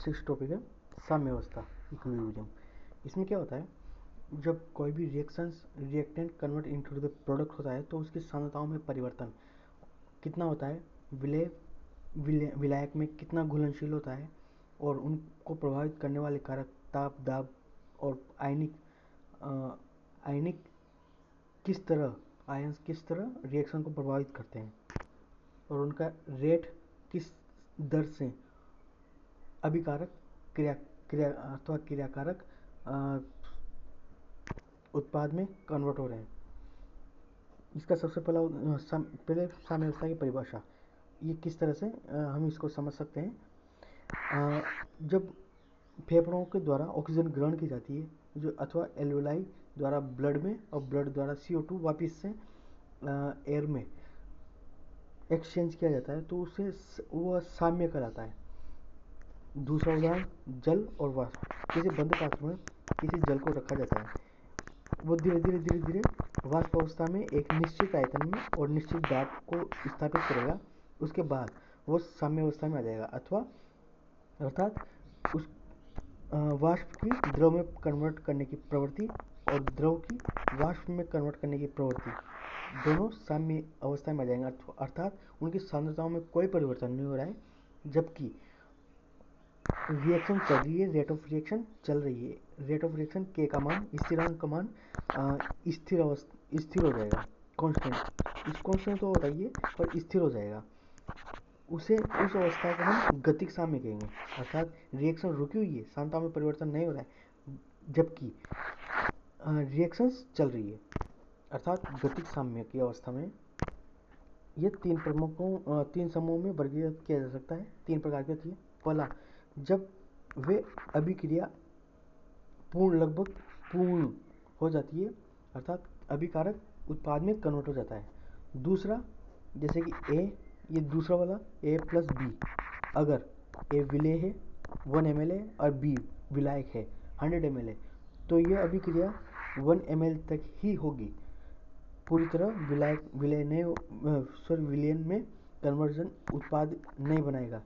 Six topic है साम्य अवस्था, इक्विलिब्रियम। इसमें क्या होता है, जब कोई भी reactant convert into the product होता है तो उसकी सांद्रताओं में परिवर्तन कितना होता है, विलायक में कितना घुलनशील होता है, और उनको प्रभावित करने वाले कारक ताप, दाब और आयनिक आयंस किस तरह रिएक्शन को प्रभावित करते हैं, और उनका रेट किस दर से अभिकारक क्रिया क्रिया अथवा क्रियाकारक उत्पाद में कन्वर्ट हो रहे हैं। इसका सबसे पहले साम्य अवस्था की परिभाषा, ये किस तरह से हम इसको समझ सकते हैं। जब फेफड़ों के द्वारा ऑक्सीजन ग्रहण की जाती है, जो अथवा एल्वेलाई द्वारा ब्लड में और ब्लड द्वारा CO2 वापिस से एयर में एक्सचेंज किया जाता है, तो उसे वह साम्य कहलाता है। दूसरा उदाहरण जल और वाष्प। किसी बंद पात्र में किसी जल को रखा जाता है, वो धीरे धीरे वाष्प अवस्था में एक निश्चित आयतन में और निश्चित दाब को स्थापित करेगा। उसके बाद वो साम्य अवस्था में आ जाएगा, अर्थात उस वाष्प की द्रव में कन्वर्ट करने की प्रवृत्ति और द्रव की वाष्प में कन्वर्ट करने की प्रवृत्ति दोनों साम्य अवस्था में आ जाएंगे, अर्थात उनकी सांद्रताओं में कोई परिवर्तन नहीं हो रहा है, जबकि रिएक्शन चल रही है, रेट ऑफ रिएक्शन चल रही है। रेट ऑफ रिएक्शन के का मान, स्थिरांक का मान स्थिर हो जाएगा, कांस्टेंट। इस कांस्टेंट तो होता ही है, पर स्थिर हो जाएगा। उस अवस्था को हम गतिक साम्य कहेंगे, अर्थात रिएक्शन रुकी हुई है, सांद्रता में परिवर्तन नहीं हो रहा है, जबकि रिएक्शंस चल रही है, अर्थात गतिक साम्य की अवस्था में। ये तीन समूहों में वर्गीकृत किया जा सकता है। 3 प्रकार की होती है। पहला, जब वे अभिक्रिया लगभग पूर्ण हो जाती है, अर्थात अभिकारक उत्पाद में कन्वर्ट हो जाता है। दूसरा, जैसे कि ए, ये दूसरा वाला A+B, अगर ए विलेय है 1 ml है और B विलायक है 100 ml है, तो यह अभिक्रिया 1 ml तक ही होगी, पूरी तरह विलयन में कन्वर्जन उत्पाद नहीं बनाएगा।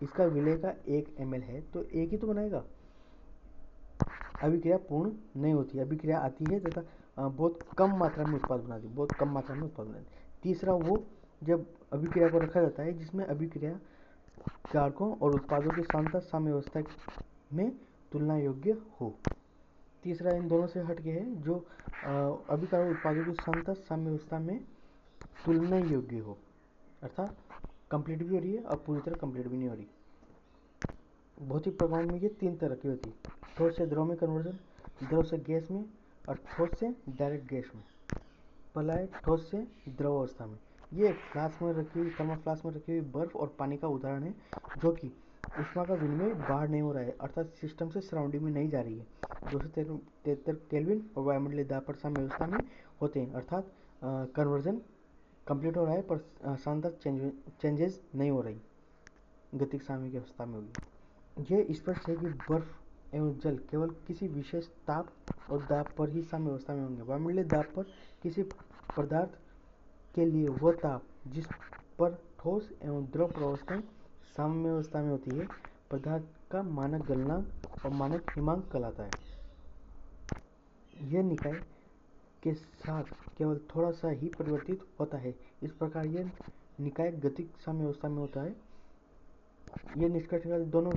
इसका विलय का 1 ml है तो एक ही तो बनाएगा, अभिक्रिया पूर्ण नहीं होती। अभिक्रिया आती है तथा बहुत कम मात्रा में उत्पाद बनाती, तीसरा, वो जब अभिक्रिया को रखा जाता है जिसमें अभिक्रिया कारकों और उत्पादों की सांद्रता साम्य अवस्था में तुलना योग्य हो। तीसरा इन दोनों से हटके है, जो अभिकारक उत्पादों की सांद्रता साम्य अवस्था में तुलना योग्य हो, अर्थात कंप्लीट भी हो रही है और पूरी तरह कंप्लीट भी नहीं हो रही। भौतिक प्रक्रियाओं में ये 3 तरह की होती है: ठोस से द्रव में कन्वर्जन, द्रव से गैस में, और ठोस से डायरेक्ट गैस में। पहला है ठोस से द्रव अवस्था में। ये एक फ्लास्क में रखी हुई, थर्मल फ्लास्क में रखी हुई बर्फ और पानी का उदाहरण है, जो कि ऊष्मा का विनिमय बाहर नहीं हो रहा है, अर्थात सिस्टम से सराउंडिंग में नहीं जा रही है। 273 केल्विन और वायुमंडलीय दाब पर साम्य अवस्था में होते हैं, अर्थात कन्वर्जन कंप्लीट हो रहा है पर सांद्रता चेंजेस नहीं हो रही, गतिक साम्य की अवस्था में होगी। यह स्पष्ट है कि बर्फ एवं जल केवल किसी विशेष ताप और दाब पर ही साम्य अवस्था में होंगे। वायुमंडलीय दाब पर किसी पदार्थ के लिए वह ताप जिस पर ठोस एवं द्रव प्रवस्थाएं साम्य अवस्था में होती है, पदार्थ का मानक गलनांक और मानक हिमांक कहलाता है। यह निकाय के साथ केवल थोड़ा सा ही परिवर्तित होता है, इस प्रकार यह निकाय गतिक साम्य अवस्था में होता है। यह निष्कर्ष निकाल दोनों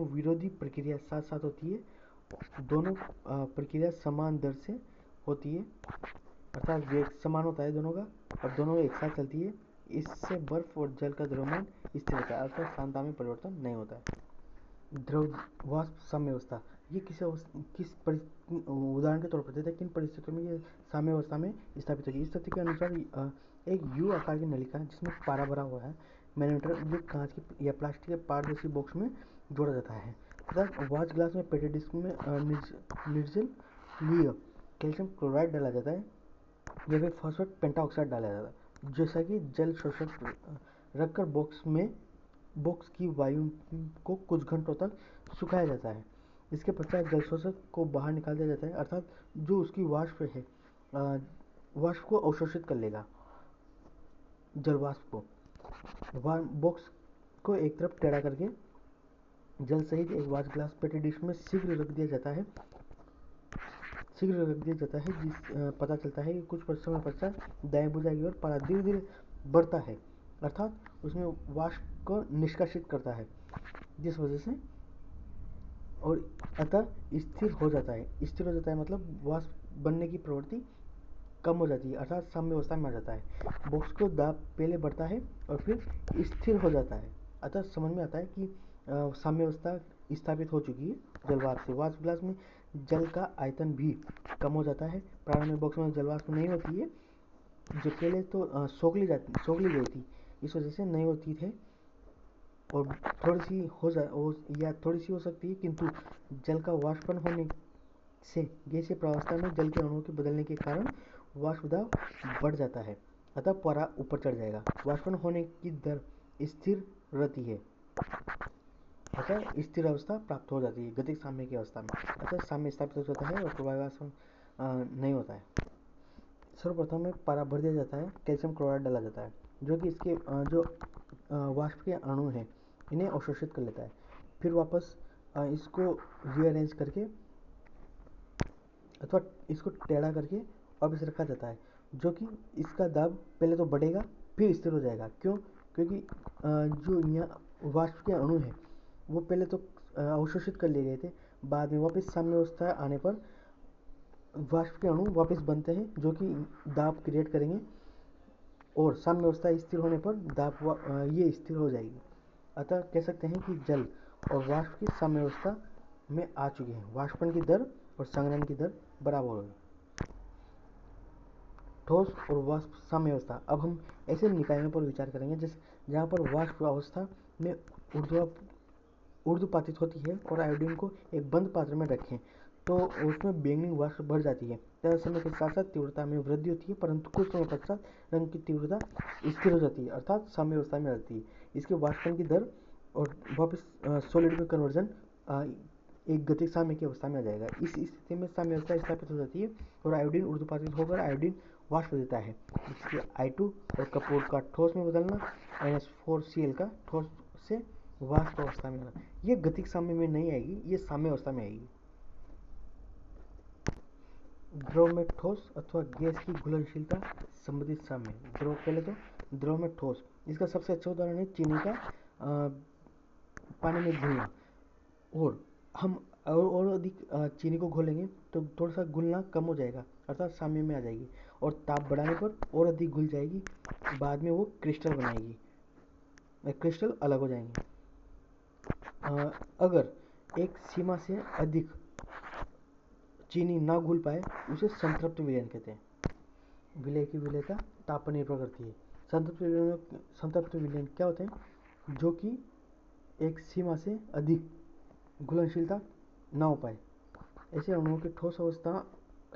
विरोधी प्रक्रिया साथ साथ होती है, दोनों प्रक्रिया समान दर से होती है, अर्थात वेग समान होता है दोनों का, और दोनों एक साथ चलती है। इससे बर्फ और जल का द्रव्यमान स्थिर रहता है, अर्थात सांद्रता में परिवर्तन नहीं होता है। द्रव वाष्प साम्य अवस्था, ये उदाहरण के तौर पर देते हैं किन परिस्थितियों में ये साम्य अवस्था में स्थापित होगी। इस तथ्य के अनुसार एक U आकार की नलिका जिसमें पारा भरा हुआ है, मैनोमीटर जो कांच की या प्लास्टिक के पारदर्शी बॉक्स में जोड़ा जाता है, तथा वॉच ग्लास में पेटेड डिस्क में निर्जलीय कैल्शियम क्लोराइड डाला जाता है या फिर फॉस्फेट पेंटाऑक्साइड डाला जाता है, जैसा कि जल शोषक रखकर बॉक्स की वायु को कुछ घंटों तक सुखाया जाता है। इसके पश्चात जल शोषक को बाहर निकाल दिया जाता है, अर्थात जो उसकी वाष्प है वाष्प को अवशोषित कर लेगा, जल वाष्प को। बॉक्स को एक तरफ टेढ़ा करके जल सहित एक वाच ग्लास पेटी डिश में शीघ्र रख दिया जाता है, जिस पता चलता है कि कुछ समय पश्चात दाएं बुझाएगी और पारा धीरे धीरे बढ़ता है, अर्थात उसमें वाष्प को निष्कासित करता है, जिस वजह से और अतः स्थिर हो जाता है। स्थिर हो जाता है मतलब वाष्प बनने की प्रवृत्ति कम हो जाती है, अर्थात साम्य अवस्था में आ जाता है। बॉक्स को दाब पहले बढ़ता है और फिर स्थिर हो जाता है, अतः समझ में आता है कि साम्य अवस्था स्थापित हो चुकी है जलवाष्प से। वाष्प ग्लास में जल का आयतन भी कम हो जाता है। प्रारंभ में बॉक्स में जलवाष्प नहीं होती है, जो पहले तो सोख ली गई थी, इस वजह से नहीं होती थे और थोड़ी सी हो सकती है, किंतु जल का वाष्पन होने से गैसीय प्रावस्था में जल के अणुओं के बदलने के कारण वाष्प दाब बढ़ जाता है, अतः पारा ऊपर चढ़ जाएगा। वाष्पन होने की दर स्थिर रहती है, अतः स्थिर अवस्था प्राप्त हो जाती है गतिक साम्य की अवस्था में, अतः साम्य स्थापित हो जाता है और प्रवाह नहीं होता है। सर्वप्रथम में पारा भर दिया जाता है, कैल्शियम क्लोराइड डाला जाता है, जो कि इसके जो वाष्प के अणु हैं इन्हें अवशोषित कर लेता है। फिर वापस इसको रीअरेंज करके अथवा इसको टेढ़ा करके वापस रखा जाता है, जो कि इसका दाब पहले तो बढ़ेगा फिर स्थिर हो जाएगा। क्यों? क्योंकि जो यहाँ वाष्प के अणु हैं वो पहले तो अवशोषित कर लिए गए थे, बाद में वापस साम्य अवस्था आने पर वाष्प के अणु वापस बनते हैं, जो कि दाब क्रिएट करेंगे और साम्य अवस्था स्थिर होने पर दाब ये स्थिर हो जाएगी। अतः कह सकते हैं कि जल और वाष्प की साम्य अवस्था में आ चुके हैं, वाष्पन की दर और संग्रहण की दर बराबर होगी। ठोस और वाष्प साम्य अवस्था। अब हम ऐसे निकायों पर विचार करेंगे जहाँ पर वाष्प अवस्था में ऊर्ध्वपातित होती है और आयोडीन को एक बंद पात्र में रखें तो उसमें बैंगनी वाष्प बढ़ जाती है। तय समय के साथ साथ तीव्रता में वृद्धि होती है, परंतु कुछ समय पश्चात रंग की तीव्रता स्थिर हो जाती है, अर्थात साम्य अवस्था में रहती है। इसके वाष्पन की दर और वापस सॉलिड में कन्वर्जन एक गतिक साम्य की अवस्था में आ जाएगा। इस स्थिति में साम्य अवस्था स्थापित हो जाती है और आयोडीन ऊर्ध्वपातित होकर आयोडीन वाष्प देता है, जिससे I2 और कपूर का ठोस में बदलना, NH4Cl का ठोस से वाष्प अवस्था में आना। ये गतिक साम्य में नहीं आएगी, ये साम्य अवस्था में आएगी। द्रव में ठोस अथवा गैस की घुलनशीलता संबंधित साम्य। द्रव पहले तो द्रव में ठोस, इसका सबसे अच्छा उदाहरण है चीनी का पानी में घुलना। और हम और अधिक चीनी को घोलेंगे तो थोड़ा सा घुलना कम हो जाएगा, अर्थात साम्य में आ जाएगी और ताप बढ़ाने पर और अधिक घुल जाएगी, बाद में वो क्रिस्टल बनाएगी, क्रिस्टल अलग हो जाएंगे। अगर एक सीमा से अधिक चीनी ना घुल पाए उसे संतृप्त विलयन कहते हैं। विलय की विलयता ताप पर निर्भर करती है। संतृप्त विलयन क्या होते हैं? जो कि एक सीमा से अधिक घुलनशीलता ना हो पाए, ऐसे अणुओं की ठोस अवस्था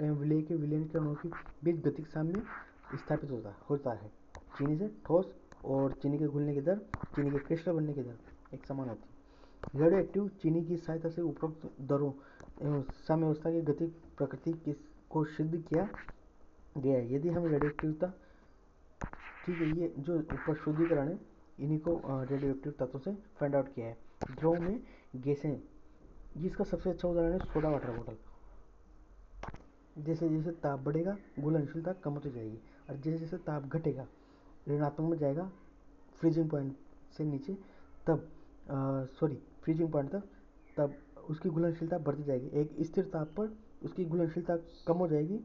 एवं विलय के विलयन के अणुओं के बीच गतिक साम्य स्थापित होता है। चीनी से ठोस और चीनी के घुलने की दर, चीनी के क्रिस्टल बनने की दर एक समान होती है। रेडियो एक्टिव चीनी की सहायता से उपरोक्त दरों एवं साम्य अवस्था की गतिक प्रकृति को सिद्ध किया गया है। यदि हम रेडियो एक्टिवता, ठीक है, ये जो ऊपर शुद्धिकरण है इन्हीं को रेडियो एक्टिव तत्वों से फाइंड आउट किया है। द्रव में गैसें, जिसका सबसे अच्छा उदाहरण है सोडा वाटर बॉटल। जैसे जैसे ताप बढ़ेगा घुलनशीलता कम होती जाएगी और जैसे जैसे ताप घटेगा ऋणात्मक में जाएगा फ्रीजिंग पॉइंट से नीचे, तब फ्रीजिंग पॉइंट तक, तब उसकी घुलनशीलता बढ़ती जाएगी। एक स्थिर ताप पर उसकी घुलनशीलता कम हो जाएगी,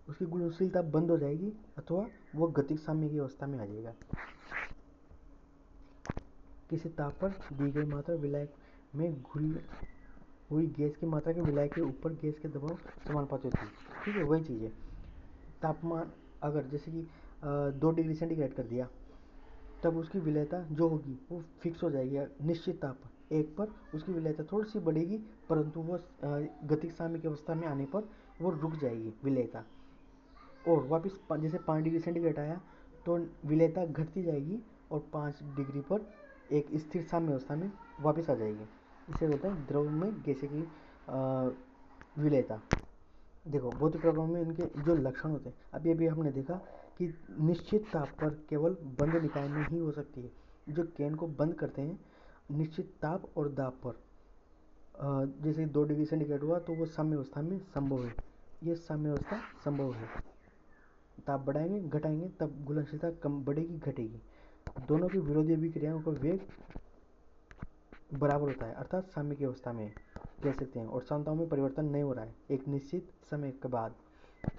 उसकी घुलनशीलता बंद हो जाएगी अथवा वो गतिक साम्य की अवस्था में आ जाएगा। किसी ताप पर दी गई मात्रा विलायक में घुल हुई गैस की मात्रा के विलायक के ऊपर गैस के दबाव समानुपाती होती है। ठीक है, वही चीज़ है। तापमान अगर जैसे कि 2 डिग्री सेंटीग्रेड कर दिया, तब उसकी विलयता जो होगी वो फिक्स हो जाएगी निश्चित ताप एक पर। उसकी विलयता थोड़ी सी बढ़ेगी, परंतु वो गतिक साम्य की अवस्था में आने पर वो रुक जाएगी विलयता, और वापस जैसे 5 डिग्री सेंटीग्रेड आया तो विलयता घटती जाएगी और 5 डिग्री पर एक स्थिर साम्य अवस्था में वापस आ जाएगी। इसे होता है द्रव में गैसें की विलयता। देखो भौतिक प्रभाव में इनके जो लक्षण होते हैं, अभी अभी हमने देखा कि निश्चित ताप पर केवल बंद निकाय में ही हो सकती है। जो कैन को बंद करते हैं निश्चित ताप और दाब पर जैसे 2 डिग्री सेंटीग्रेड हुआ तो वो साम्य अवस्था में संभव है। ये साम्य अवस्था संभव है। ताप बढ़ाएंगे घटाएंगे तब घुलनशीलता कम बढ़ेगी घटेगी। दोनों की विरोधी अभिक्रियाओं का वेग बराबर होता है, अर्थात साम्य की अवस्था में कह सकते हैं, और सांताओं में परिवर्तन नहीं हो रहा है एक निश्चित समय के बाद।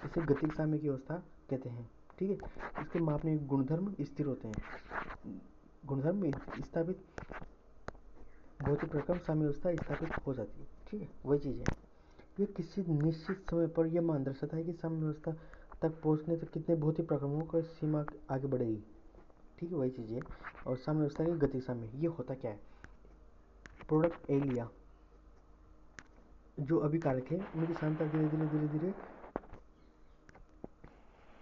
इसे गतिक साम्य की अवस्था कहते हैं। ठीक है। इसके मापने के गुणधर्म स्थिर होते हैं। गुणधर्म स्थापित भौतिक प्रक्रम साम्य अवस्था स्थापित हो जाती है। ठीक है, वही चीज़ है। ये किसी निश्चित समय पर यह मान दर्शाता है कि साम्य अवस्था तक पहुंचने तक कितने भौतिक प्रक्रमों की सीमा आगे बढ़ेगी। ठीक है, वही चीज़ है। और साम्य अवस्था की गतिक साम्य ये होता क्या है? प्रोडक्ट ए लिया, जो अभिकारक है उनकी सांद्रता धीरे धीरे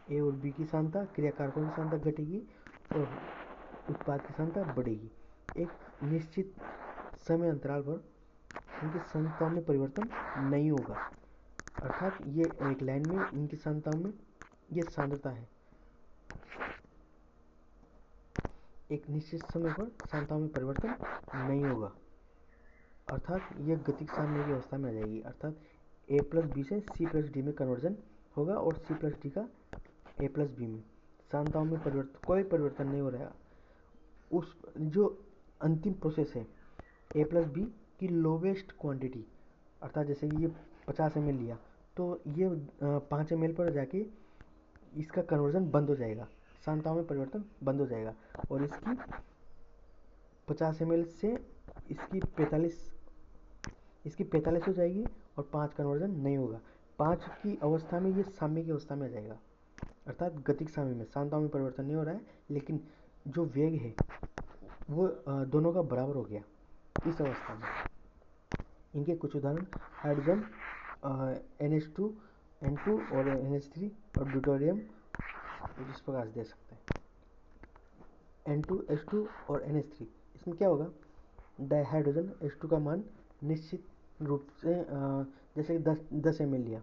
ए और बी की सांद्रता, क्रियाकारकों की सांद्रता घटेगी और उत्पाद की सांद्रता बढ़ेगी। एक निश्चित समय अंतराल पर इनकी सांद्रताओं में परिवर्तन नहीं होगा, अर्थात ये एक लाइन में इनकी सांद्रताओं में ये सांद्रता है। एक निश्चित समय पर सांद्रताओं में परिवर्तन नहीं होगा, अर्थात ये गतिक साम्य की अवस्था में आ जाएगी। अर्थात ए प्लस बी से सी प्लस डी में कन्वर्जन होगा और सी प्लस डी का ए प्लस बी में। सांद्रताओं में कोई परिवर्तन नहीं हो रहा है। उस जो अंतिम प्रोसेस है ए प्लस बी की लोवेस्ट क्वांटिटी, अर्थात जैसे कि ये 50 ml लिया तो ये 5 ml पर जाके इसका कन्वर्जन बंद हो जाएगा, सांद्रताओं में परिवर्तन बंद हो जाएगा और इसकी 50 ml से इसकी 45 हो जाएगी और 5 कन्वर्जन नहीं होगा। 5 की अवस्था में ये साम्य की अवस्था में आ जाएगा, अर्थात गतिक साम्य में सांद्रताओं में परिवर्तन नहीं हो रहा है, लेकिन जो वेग है वो दोनों का बराबर हो गया इस अवस्था में। इनके कुछ उदाहरण हाइड्रोजन NH2 N2 और NH3 और ड्यूटेरियम इस प्रकार से दे सकते हैं। N2 H2 और NH3, इसमें क्या होगा? डाइहाइड्रोजन H2 का मान निश्चित रूप से जैसे 10 ml लिया,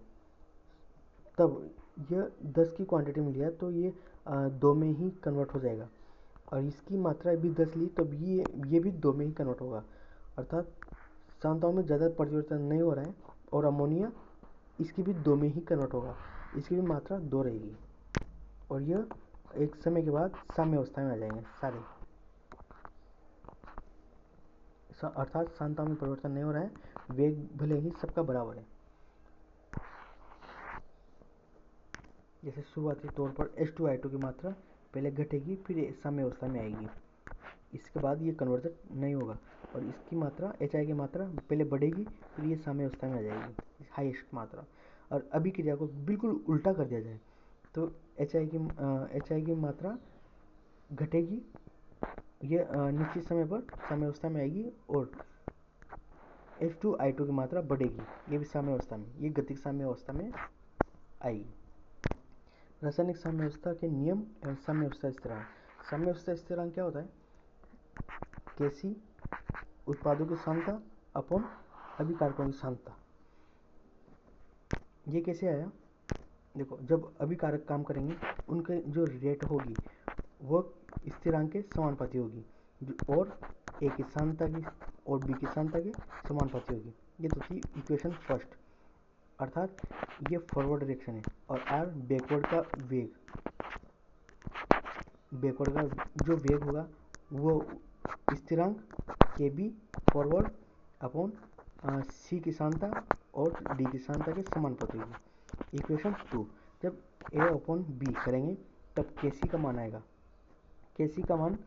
तब यह 10 की क्वांटिटी में लिया तो ये 2 में ही कन्वर्ट हो जाएगा, और इसकी मात्रा भी 10 ली तो ये भी 2 में ही कन्वर्ट होगा, अर्थात सांद्रताओं में ज़्यादा परिवर्तन नहीं हो रहा है। और अमोनिया इसकी भी 2 में ही कन्वर्ट होगा, इसकी भी मात्रा 2 रहेगी और यह एक समय के बाद साम्य अवस्था में आ जाएंगे सारे, अर्थात सांद्रताओं में परिवर्तन नहीं हो रहा है, वेग भले ही सबका बराबर है। जैसे शुरुआती तौर पर H2I2 की मात्रा पहले घटेगी फिर साम्य अवस्था में आएगी, इसके बाद ये कन्वर्जन नहीं होगा और इसकी मात्रा HI की मात्रा पहले बढ़ेगी फिर ये साम्य अवस्था में आ जाएगी हाईएस्ट मात्रा। और अभिक्रिया को बिल्कुल उल्टा कर दिया जाए तो HI की मात्रा घटेगी, ये निश्चित समय पर साम्य अवस्था में आएगी और H2I2 की मात्रा बढ़ेगी, ये भी साम्य अवस्था में, ये गतिक साम्य अवस्था में आएगी। रासायनिक साम्य अवस्था के नियम एवं साम्य अवस्था स्थिरांक। साम्य अवस्था स्थिरांक क्या होता है? Kc उत्पादों की सांद्रता अपॉन अभिकारकों की सांद्रता। ये कैसे आया? देखो, जब अभिकारक काम करेंगे उनके जो रेट होगी वो स्थिरांक के समानुपाती होगी, और ए की सांद्रता की और बी की सांद्रता के समानुपाती होगी। ये तो थी इक्वेशन फर्स्ट, अर्थात ये फॉरवर्ड डायरेक्शन है और आर बैकवर्ड का वेग, बैकवर्ड का जो वेग होगा वो स्थिरांक के बी फॉरवर्ड अपॉन सी की सांद्रता और डी की सांद्रता के समानुपाती होगी। इक्वेशन 2, जब ए अपॉन बी करेंगे तब के सी का मान आएगा। के सी का मान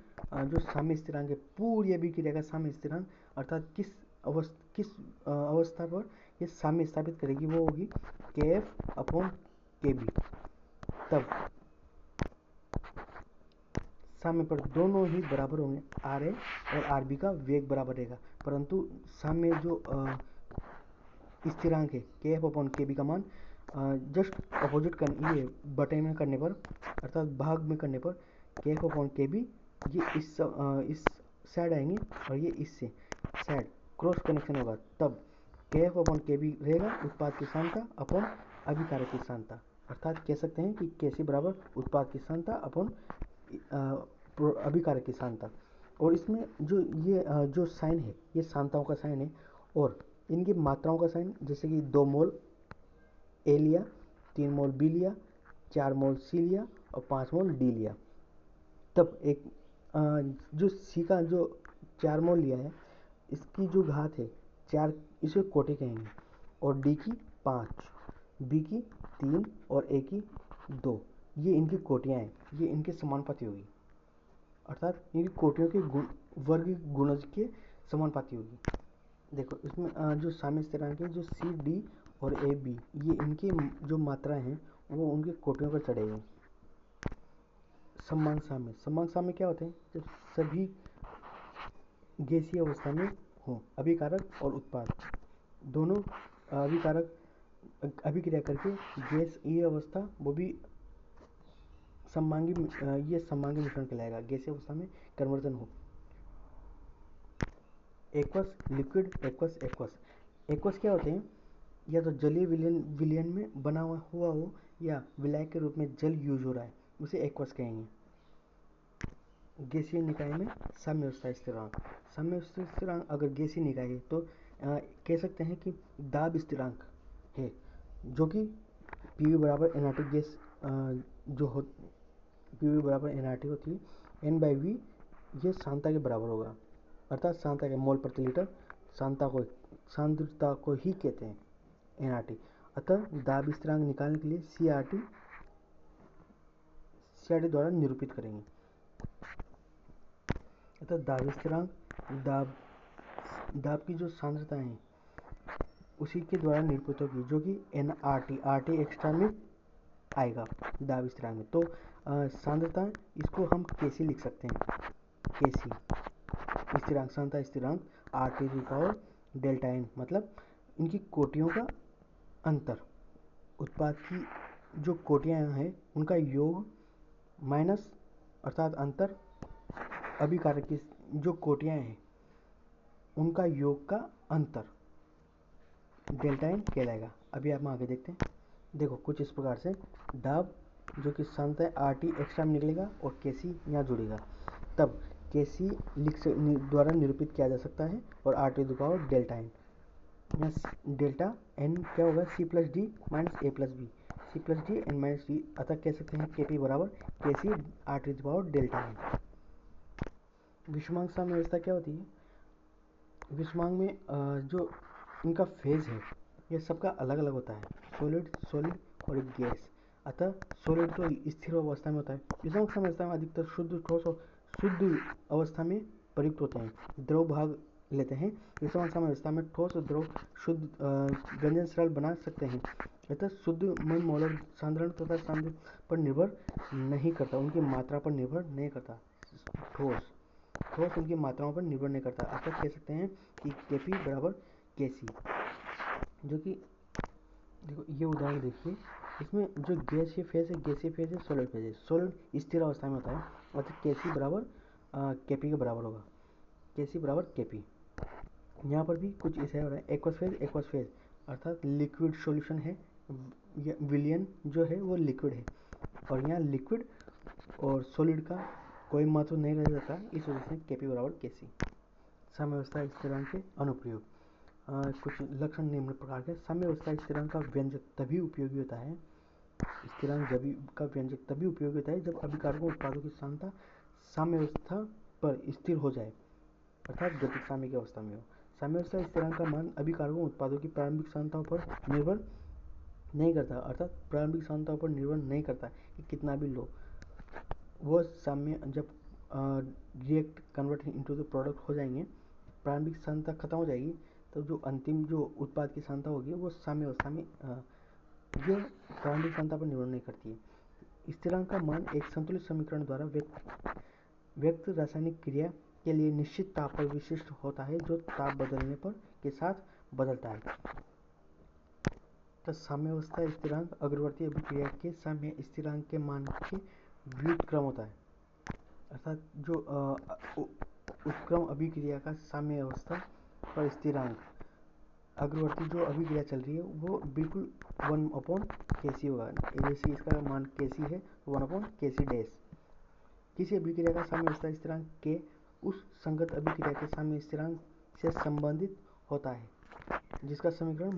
जो साम्य स्थिरांक है, पूरी अभिक्रिया का साम्य स्थिरांक, अर्थात किस अवस्था पर ये साम्य स्थापित करेगी वो होगी के एफ अपॉन के बी। तब साम्य पर दोनों ही बराबर होंगे, आर ए और आर बी का वेग बराबर रहेगा, परंतु साम्य जो स्थिरांक है के एफ अपॉन के बी का मान जस्ट अपोजिट करने, ये बटे में करने पर, अर्थात भाग में करने पर के एफ अपॉन के बी ये इस साइड आएंगे और ये इससे साइड क्रॉस कनेक्शन होगा, तब के एफ अपॉन के बी रहेगा उत्पाद की सांद्रता अपॉन अभिकारक की सांद्रता, अर्थात कह सकते हैं कि के सी बराबर उत्पाद की सांद्रता अपॉन अभिकारक की सांद्रता। और इसमें जो ये जो साइन है ये सांताओं का साइन है, और इनकी मात्राओं का साइन, जैसे कि 2 मोल ए लिया, 3 मोल बी लिया, 4 मोल सी लिया और 5 मोल डी लिया। तब एक जो सी का जो 4 मोल लिया है, इसकी जो घात है 4, इसे कोटि कहेंगे, और डी की 5, बी की 3 और ए की 2, ये इनकी कोटियाँ हैं, ये इनके समानुपाती होगी, अर्थात इनकी कोटियों के वर्ग गुणज के समानुपाती होगी। देखो इसमें जो साम्य स्थिरांक है, जो सी डी और ए बी, ये इनकी जो मात्राएं हैं वो उनके कोटियों पर चढ़ेगी। समांग साम्य क्या होते हैं? जब सभी गैसीय अवस्था में हो, अभिकारक और उत्पाद दोनों अभिकारक अभिक्रिया करके गैसीय अवस्था, वो भी ये समांगी मिश्रण कहलाएगा, गैसीय अवस्था में कन्वर्जन हो। एक्वस लिक्विड, एक्वस एक्वस क्या होते हैं? या तो जलीय विलयन में बना हुआ हो, या विलायक के रूप में जल यूज हो रहा है, उसे एक्वस कहेंगे। गैसीय निकाय में साम्यावस्था स्थिरांक अगर गैसीय निकाय है तो कह सकते हैं कि दाब स्थिरांक है, जो कि पीवी बराबर एनआरटी गैस पीवी बराबर एनआरटी होती है, एन बाई वी, ये सांद्रता के बराबर होगा, अर्थात सांद्रता के मोल प्रति लीटर, सांद्रता को ही कहते हैं एनआरटी। अतः दाब स्थिरांक निकालने के लिए सीआरटी द्वारा निरूपित करेंगे। अतः दाब स्थिरांक दाब की जो सांद्रता है उसी के द्वारा निरूपित होगी, जो कि आरटी एक्स्ट्रा में आएगा दाब स्थिरांक में। तो सांद्रता, इसको हम केसी लिख सकते हैं, केसी स्थिरांक, सांद्रता स्थिरांक आरटी की पावर डेल्टा एन, मतलब इनकी कोटियों का अंतर, उत्पाद की जो कोटियाँ हैं उनका योग माइनस, अर्थात अंतर, अभिकारक की जो कोटियाँ हैं उनका योग का अंतर, डेल्टा एन कहलाएगा। अभी आप आगे देखते हैं। देखो कुछ इस प्रकार से दाब जो कि सांद्रता आरटी एक्स्ट्रा में निकलेगा और केसी यहाँ जुड़ेगा, तब केसी द्वारा निरूपित किया जा सकता है, और आरटी की पावर डेल्टा एन, यहाँ डेल्टा एन क्या होगा? C plus d minus a plus b, c plus d n minus d, अतः कह सकते हैं के पी बराबर के सी आरटी की पावर डेल्टा एन। विषमांग साम्य व्यवस्था क्या होती है? विषमांग में जो इनका फेज है ये सबका अलग अलग होता है, सॉलिड और एक गैस। अतः सॉलिड तो स्थिर अवस्था में होता है। विषमांग साम्य व्यवस्था में अधिकतर शुद्ध, ठोस और शुद्ध अवस्था में प्रयुक्त होते हैं, द्रव भाग लेते हैं। विषमांग साम्य व्यवस्था में ठोस और द्रव शुद्ध व्यंजन सरल बना सकते हैं। अतः शुद्ध मन मोलर सांद्रण तथा सांद्र पर निर्भर नहीं करता, उनकी मात्रा पर निर्भर नहीं करता। ठोस उनकी मात्राओं पर निर्भर नहीं करता। अतः कह सकते हैं कि केपी बराबर केसी, जो कि देखो ये उदाहरण देखिए, इसमें जो गैसीय फेज है, गैसीय फेज है, सॉलिड फेज है। सॉलिड स्थिर अवस्था में होता है, अतः केसी बराबर केपी के बराबर होगा, केसी बराबर केपी। यहाँ पर भी कुछ ऐसा हो रहा है, एक्वस फेज अर्थात लिक्विड सॉल्यूशन है, विलियन जो है वो लिक्विड है, और यहाँ लिक्विड और सॉलिड का कोई महत्व नहीं रह जाता, इस वजह से केपी बराबर केसी। साम्यावस्था स्थिरांक के अनुप्रयोग, कुछ लक्षण निम्न प्रकार के। साम्यावस्था स्थिरांक का व्यंजक तभी उपयोगी होता है, जब अभिकारकों उत्पादों की सांद्रता साम्यावस्था पर स्थिर हो जाए, अर्थात गतिक साम्य की अवस्था में हो। साम्यावस्था स्थिरांक का मान अभिकारकों उत्पादों की प्रारंभिक सांद्रताओं पर निर्भर नहीं करता, अर्थात प्रारंभिक सांद्रताओं पर निर्भर नहीं करता कि कितना भी लो, वो साम्य जब react convert into the product हो जाएंगे, प्रारंभिक सांद्रता खत्म हो जाएगी, तो जो अंतिम जो उत्पाद की सांद्रता होगी वो साम्य अवस्था में जो प्रारंभिक सांद्रता पर निर्भर नहीं करती है। स्थिरांक का मान एक संतुलित समीकरण द्वारा व्यक्त रासायनिक क्रिया के लिए निश्चित ताप पर विशिष्ट होता है, जो ताप बदलने पर के साथ बदलता है। तो साम्यावस्था स्थिरांक अग्रवर्ती अभिक्रिया के साम्य स्थिरांक के मान के व्युत्क्रम होता है, अर्थात जो उत्क्रम अभिक्रिया का साम्य अवस्था पर स्थिरांक, अग्रवर्ती जो अभिक्रिया चल रही है वो बिल्कुल 1/kc होगा, जैसे इसका मान kc है 1/kc डैश। किसी अभिक्रिया का साम्यावस्था स्थिरांक के उस संगत अभिक्रिया के साम्य स्थिरांक से संबंधित होता है, जिसका समीकरण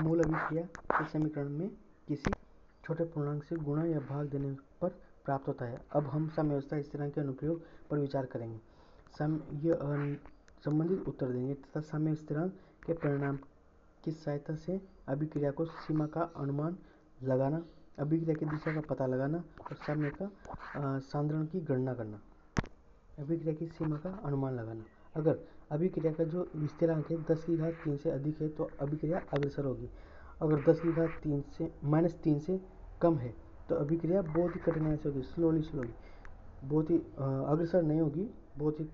मूल अभिक्रिया के समीकरण में किसी छोटे पूर्णांक से गुणा या भाग देने पर प्राप्त होता है। अब हम साम्यावस्था स्थिरांक के अनुप्रयोग पर विचार करेंगे, संबंधित उत्तर देंगे तथा साम्य स्थिरांक के परिणाम की सहायता से अभिक्रिया को सीमा का अनुमान लगाना, अभिक्रिया की दिशा का पता लगाना और साम्य का सांद्रण की गणना करना। अभिक्रिया की सीमा का अनुमान लगाना, अगर अभिक्रिया का जो स्थिरांक है 10⁻³ से अधिक है तो अभिक्रिया अग्रसर होगी। अगर 10⁻³ से कम है तो अभिक्रिया बहुत ही कठिनाई से होगी, स्लोली, बहुत ही अग्रसर नहीं होगी, बहुत ही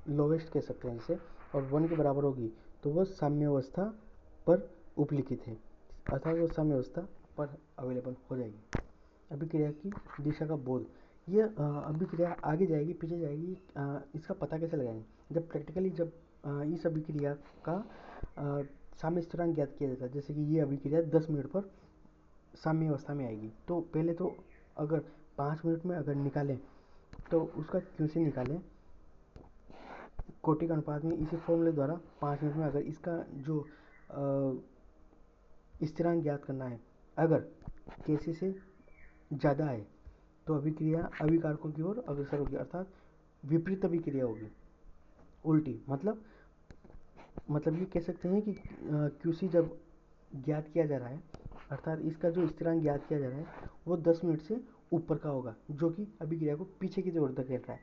लोवेस्ट कह सकते हैं इसे, और 1 के बराबर होगी तो वह साम्यावस्था पर उपलिखित है, अर्थात वह साम्यावस्था पर अवेलेबल हो जाएगी। अभिक्रिया की दिशा का बोध, ये अभिक्रिया आगे जाएगी पीछे जाएगी, इसका पता कैसे लगाएंगे? जब प्रैक्टिकली इस अभिक्रिया का साम्य स्थिरांक ज्ञात किया जाता है, जैसे कि ये अभिक्रिया 10 मिनट पर साम्य अवस्था में आएगी, तो पहले तो अगर 5 मिनट में अगर निकालें तो उसका क्यूसी निकालें कोटि के अनुपात में इसी फॉर्मूले द्वारा 5 मिनट में अगर इसका जो स्थिरांक ज्ञात करना है, अगर केसी से ज़्यादा है तो अभिक्रिया अभिकारकों की ओर अग्रसर होगी, अर्थात विपरीत अभिक्रिया होगी, उल्टी। मतलब ये कह सकते हैं कि क्यूसी जब ज्ञात किया जा रहा है, अर्थात इसका जो स्थिरांक ज्ञात किया जा रहा है वो 10 मिनट से ऊपर का होगा, जो कि अभिक्रिया को पीछे की ओर धकेल रहा है।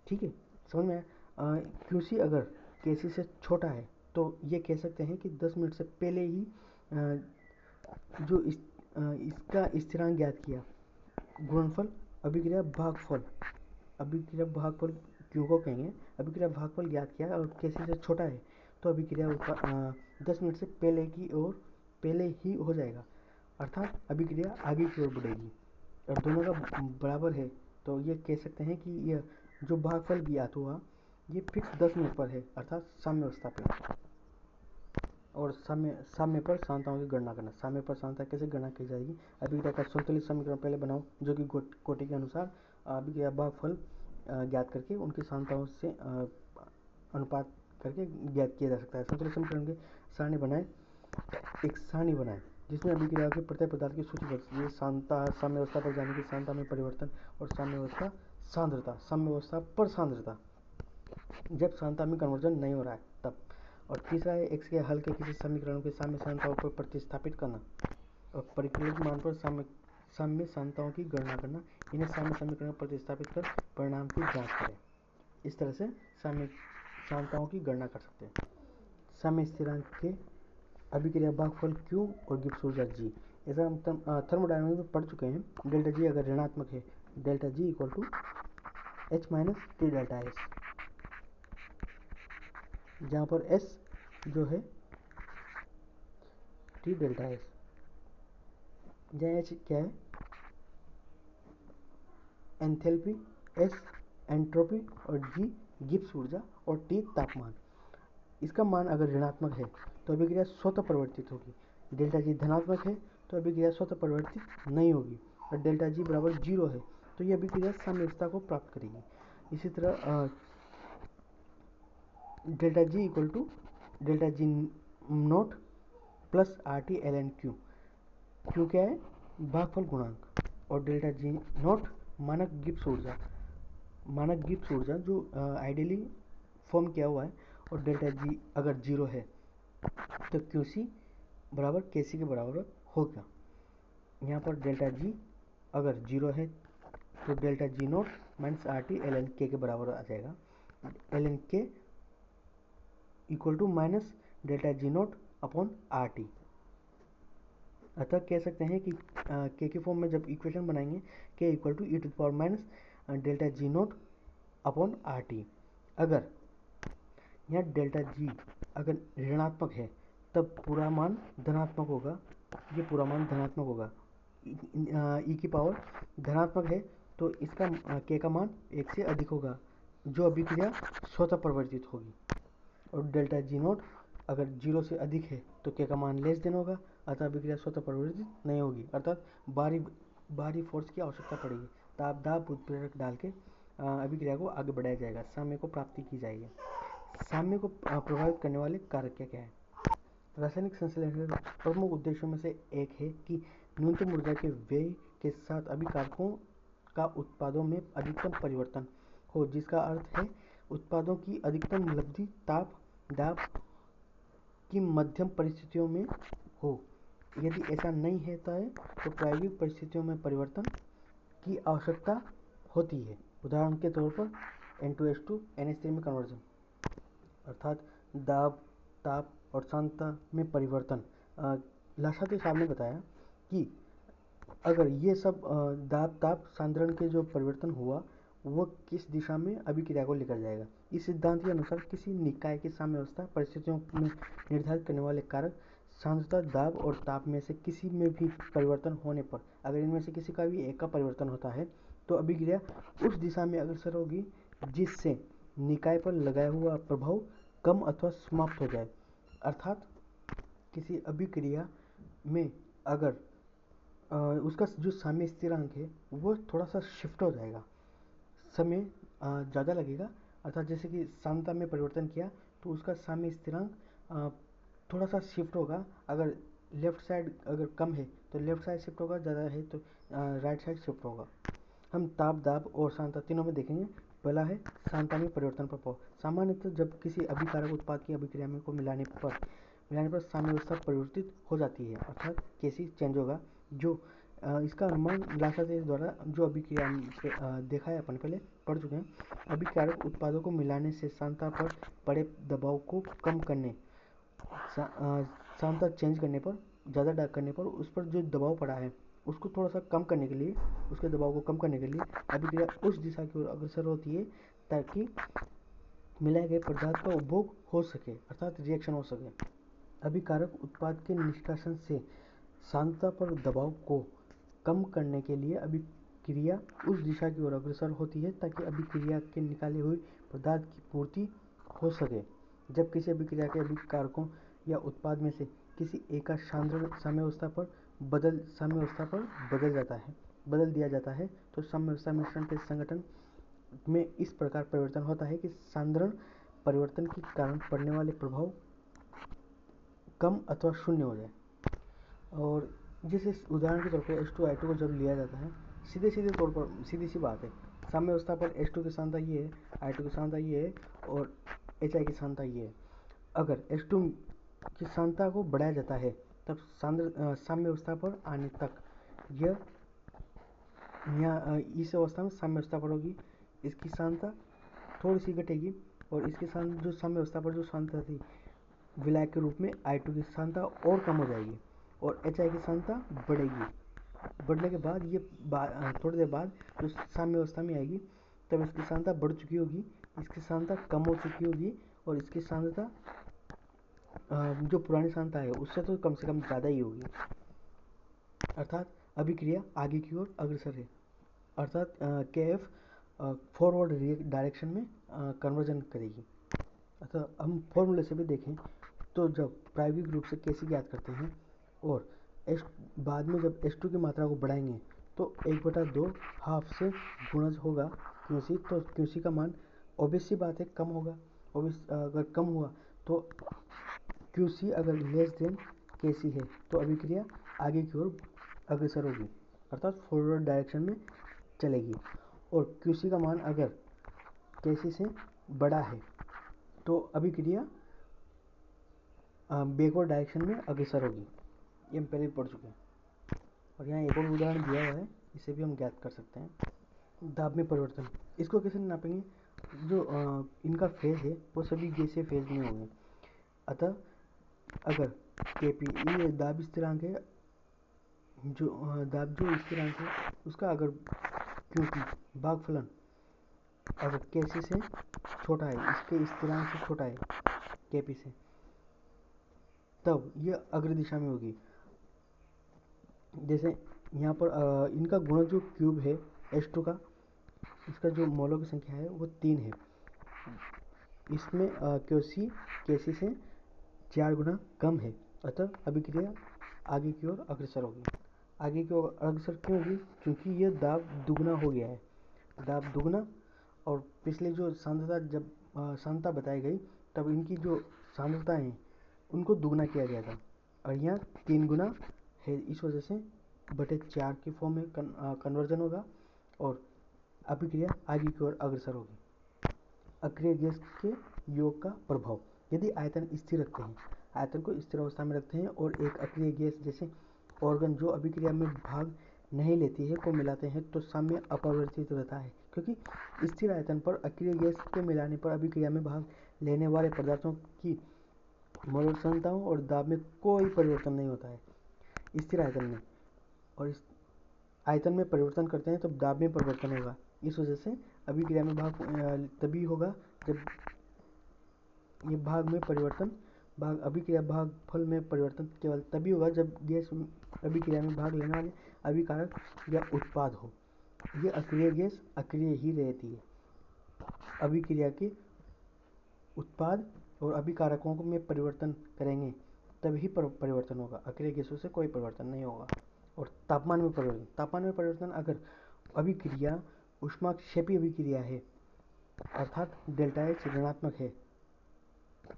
ठीक है, समझ में आया? क्यूसी अगर केसी से छोटा है तो ये कह सकते हैं कि 10 मिनट से पहले ही जो इसका स्थिरांक ज्ञात किया, गुणनफल अभिक्रिया भागफल क्यों को कहेंगे, अभिक्रिया भागफल ज्ञात किया और केसी से छोटा है तो अभिक्रिया 10 मिनट से पहले ही हो जाएगा, अर्थात अभिक्रिया आगे की ओर बढ़ेगी और दोनों का बराबर है, तो ये कह सकते हैं कि यह जो भागफल ज्ञात हुआ ये फिक्स 10 मिनट पर है, अर्थात साम्यावस्था पर। और साम्य पर सांद्रताओं की गणना करना, साम्य पर सांद्रता कैसे गणना की जाएगी? अभिक्रिया का संतुलित समीकरण पहले बनाओ, जो कि कोटि के अनुसार अभिक्रिया भागफल ज्ञात करके उनकी सांद्रताओं से अनुपात करके ज्ञात किया जा सकता है। संतुलित समीकरण की एक सारणी बनाए जिसमें अभिक्रिया के प्रत्येक पदार्थ की सूची बता, ये साम्यावस्था पर जाने की सांद्रता में परिवर्तन और साम्यावस्था पर सांद्रता जब सांद्रता में कन्वर्जन नहीं हो रहा है तब। और तीसरा है एक्स के हल के किसी समीकरण के साम्य सांद्रताओं पर प्रतिस्थापित करना और परिकलित मान पर साम्य सांद्रताओं की गणना करना, इन्हें साम्य समीकरण में प्रतिस्थापित कर परिणाम की जांच करें। इस तरह से साम्य सांद्रताओं की गणना कर सकते हैं। साम्य स्थिरांक के अभिक्रिया भागफल Q और गिब्स ऊर्जा G, ऐसा हम थर्मोडायनामिक्स में पढ़ चुके हैं। डेल्टा G अगर ऋणात्मक है, delta G equal to H minus T delta S, जहाँ पर S जो है T डेल्टा S, जहाँ H क्या है? एंथैल्पी, S एंट्रोपी और G गिब्स ऊर्जा और T तापमान। इसका मान अगर ऋणात्मक है तो अभिक्रिया स्वतः परिवर्तित होगी, डेल्टा G धनात्मक है तो अभिक्रिया स्वतः परिवर्तित नहीं होगी और डेल्टा G बराबर 0 है तो यह अभिक्रिया साम्यावस्था को प्राप्त करेगी। इसी तरह delta G equal to delta G naught plus RT ln Q, Q क्या है? भागफल गुणांक, और डेल्टा G नोट मानक गिब्स ऊर्जा जो आइडियली फॉर्म किया हुआ है, और डेल्टा G अगर 0 है तो QC बराबर KC के बराबर होगा। यहाँ पर डेल्टा G अगर 0 है तो delta G naught minus RT ln K के बराबर आ जाएगा, ln K equal to minus delta G naught upon RT। अतः कह सकते हैं कि K के फॉर्म में जब इक्वेशन बनाएंगे K equal to e to the power minus delta G naught upon RT। अगर यहाँ डेल्टा G अगर ऋणात्मक है तब पूरा मान धनात्मक होगा, ये पूरा मान धनात्मक होगा, ई की पावर धनात्मक है तो इसका K का मान 1 से अधिक होगा, जो अभिक्रिया स्वतः परिवर्तित होगी। और डेल्टा G नोट अगर 0 से अधिक है तो K का मान लेस देन होगा, अतः अभिक्रिया स्वतः परिवर्तित नहीं होगी, अर्थात बाहरी फोर्स की आवश्यकता पड़ेगी, दाब उत्प्रेरक डाल के अभिक्रिया को आगे बढ़ाया जाएगा, साम्य को प्राप्ति की जाएगी। साम्य को प्रभावित करने वाले कारक क्या क्या है? रासायनिक संश्लेषण के प्रमुख उद्देश्यों में से एक है कि न्यूनतम ऊर्जा के व्यय के साथ अभिकारकों का उत्पादों में अधिकतम परिवर्तन हो, जिसका अर्थ है उत्पादों की अधिकतम लब्धि ताप दाब की मध्यम परिस्थितियों में हो। यदि ऐसा नहीं होता है तो प्रायोगिक परिस्थितियों में परिवर्तन की आवश्यकता होती है। उदाहरण के तौर पर N2H2 NH3 में कन्वर्जन, अर्थात दाब ताप और सांद्रता में परिवर्तन। लाशाती साहब ने बताया कि अगर ये सब दाब ताप सांद्रण के जो परिवर्तन हुआ वह किस दिशा में अभिक्रिया को लेकर जाएगा। इस सिद्धांत के अनुसार किसी निकाय की साम्यावस्था परिस्थितियों में निर्धारित करने वाले कारक सांद्रता दाब और ताप में से किसी में भी परिवर्तन होने पर, अगर इनमें से किसी का भी एक का परिवर्तन होता है तो अभिक्रिया उस दिशा में अग्रसर होगी जिससे निकाय पर लगाया हुआ प्रभाव कम अथवा समाप्त हो जाए। अर्थात किसी अभिक्रिया में अगर उसका जो साम्य स्थिरांक है वो थोड़ा सा शिफ्ट हो जाएगा, समय ज़्यादा लगेगा। अर्थात जैसे कि सांद्रता में परिवर्तन किया तो उसका साम्य स्थिरांक थोड़ा सा शिफ्ट होगा। अगर लेफ्ट साइड अगर कम है तो लेफ्ट साइड शिफ्ट होगा, ज़्यादा है तो राइट साइड शिफ्ट होगा। हम ताप दाब और सांद्रता तीनों में देखेंगे। पहला है सांद्रता में परिवर्तन प्रभाव। सामान्यतः जब किसी अभिकारक उत्पाद की अभिक्रिया में को मिलाने पर साम्यावस्था परिवर्तित हो जाती है, अर्थात केसी चेंज होगा। जो इसका अनुमान लाशाते द्वारा जो अभिक्रिया देखा है, अपन पहले पढ़ चुके हैं। अभिकारक उत्पादों को मिलाने से सांद्रता पर पड़े दबाव को कम करने, सांद्रता चेंज करने पर, ज़्यादा डार्क करने पर उस पर जो दबाव पड़ा है उसको थोड़ा सा कम करने के लिए, उसके दबाव को कम करने के लिए अभिक्रिया उस दिशा की ओर अग्रसर होती है ताकि मिलाए गए पदार्थ का उपभोग हो सके, अर्थात रिएक्शन हो सके। अभिकारक उत्पाद के निष्कासन से सांद्रता पर दबाव को कम करने के लिए अभिक्रिया उस दिशा की ओर अग्रसर होती है ताकि अभिक्रिया के निकाले हुए पदार्थ की पूर्ति हो सके। जब किसी अभिक्रिया के अभिकारकों या उत्पाद में से किसी एक का सांद्रण साम्यावस्था पर बदल दिया जाता है तो साम्यावस्था मिश्रण के संगठन में इस प्रकार परिवर्तन होता है कि सांद्रण परिवर्तन के कारण पड़ने वाले प्रभाव कम अथवा शून्य हो जाए। और जैसे उदाहरण के तौर पर H2I2 को जब लिया जाता है, सीधे तौर पर सीधी सी बात है, साम्यावस्था पर H2 की सांद्रता ये है, I2 की सांद्रता ये है और HI की सांद्रता ये है। अगर H2 की सांद्रता को बढ़ाया जाता है तब साम्यावस्था पर आने तक यह इस अवस्था में साम्यावस्था पर होगी, इसकी सांद्रता थोड़ी सी घटेगी और इसके साथ जो साम्यावस्था पर जो सांद्रता थी विलायक के रूप में I2 की सांद्रता और कम हो जाएगी और HI की सांद्रता बढ़ेगी। बढ़ने के बाद ये थोड़ी देर बाद जो साम्यावस्था में आएगी तब इसकी सांद्रता बढ़ चुकी होगी, इसकी सांद्रता कम हो चुकी होगी और इसकी सांद्रता जो पुरानी सांद्रता है उससे तो कम से कम ज़्यादा ही होगी। अर्थात अभिक्रिया आगे की ओर अग्रसर है, अर्थात KF फॉरवर्ड डायरेक्शन में कन्वर्जन करेगी। अतः हम फॉर्मूले से भी देखें तो जब प्रायोगिक रूप से Kc ज्ञात करते हैं और बाद में जब H2 की मात्रा को बढ़ाएंगे तो 1/2 हाफ से गुणज होगा Qc, तो Qc का मान ऑब्वियस सी बात है कम होगा। अगर कम हुआ तो Qc अगर लेस देन Kc है तो अभिक्रिया आगे की ओर अग्रसर होगी, अर्थात फॉरवर्ड डायरेक्शन में चलेगी। और Qc का मान अगर Kc से बड़ा है तो अभिक्रिया बैकवर्ड डायरेक्शन में अग्रसर होगी। ये हम पहले पढ़ चुके हैं। और यहाँ एक और उदाहरण दिया हुआ है, इसे भी हम ज्ञात कर सकते हैं। दाब में परिवर्तन, इसको कैसे नापेंगे? जो इनका फेज है वो सभी गैसीय फेज में होंगे। अतः अगर Kp ये दाब स्थिरांक है, जो दाब जो स्थिरांक है उसका अगर Qp भागफलन अगर Kc से छोटा है, इसके स्थिरांक से छोटा है Kp से, तब यह अग्र दिशा में होगी। जैसे यहाँ पर इनका गुणक जो क्यूब है H2 का, इसका जो मोलों की संख्या है वो 3 है। इसमें Kc से 4 गुना कम है, अतः अभिक्रिया आगे की ओर अग्रसर होगी। आगे की ओर अग्रसर क्यों होगी? क्योंकि यह दाब दुगना हो गया है। दाब दुगना और पिछले जो सांद्रता जब सांद्रता बताई गई तब इनकी जो सांद्रता है उनको दुगना किया गया था और यहाँ 3 गुना है, इस वजह से बटे 4 की फॉर्म में कन्वर्जन होगा और अभिक्रिया आगे की ओर अग्रसर होगी। अक्रिय गैस के योग का प्रभाव, यदि आयतन स्थिर रखते हैं, आयतन को स्थिर अवस्था में रखते हैं और एक अक्रिय गैस जैसे ऑर्गन जो अभिक्रिया में भाग नहीं लेती है को मिलाते हैं तो साम्य अपरिवर्तित रहता है, क्योंकि स्थिर आयतन पर अक्रिय गैस के मिलाने पर अभिक्रिया में भाग लेने वाले पदार्थों की मोलर सांद्रताओं और दाब में कोई परिवर्तन नहीं होता है स्थिर आयतन में, और इस आयतन में परिवर्तन करते हैं तो दाब में परिवर्तन होगा। इस वजह से अभिक्रिया में भाग तभी होगा जब ये भाग में परिवर्तन भाग अभिक्रिया भाग फल में परिवर्तन केवल तभी होगा जब गैस अभिक्रिया में भाग लेने वाले अभिकारक या उत्पाद हो। ये अक्रिय गैस अक्रिय ही रहती है। अभिक्रिया के उत्पाद और अभिकारकों में परिवर्तन करेंगे तभी परिवर्तन होगा, अक्रिय गैसों से कोई परिवर्तन नहीं होगा। और तापमान में परिवर्तन, तापमान में परिवर्तन अगर अभिक्रिया ऊष्माक्षेपी अभिक्रिया है अर्थात डेल्टा एच ऋणात्मक है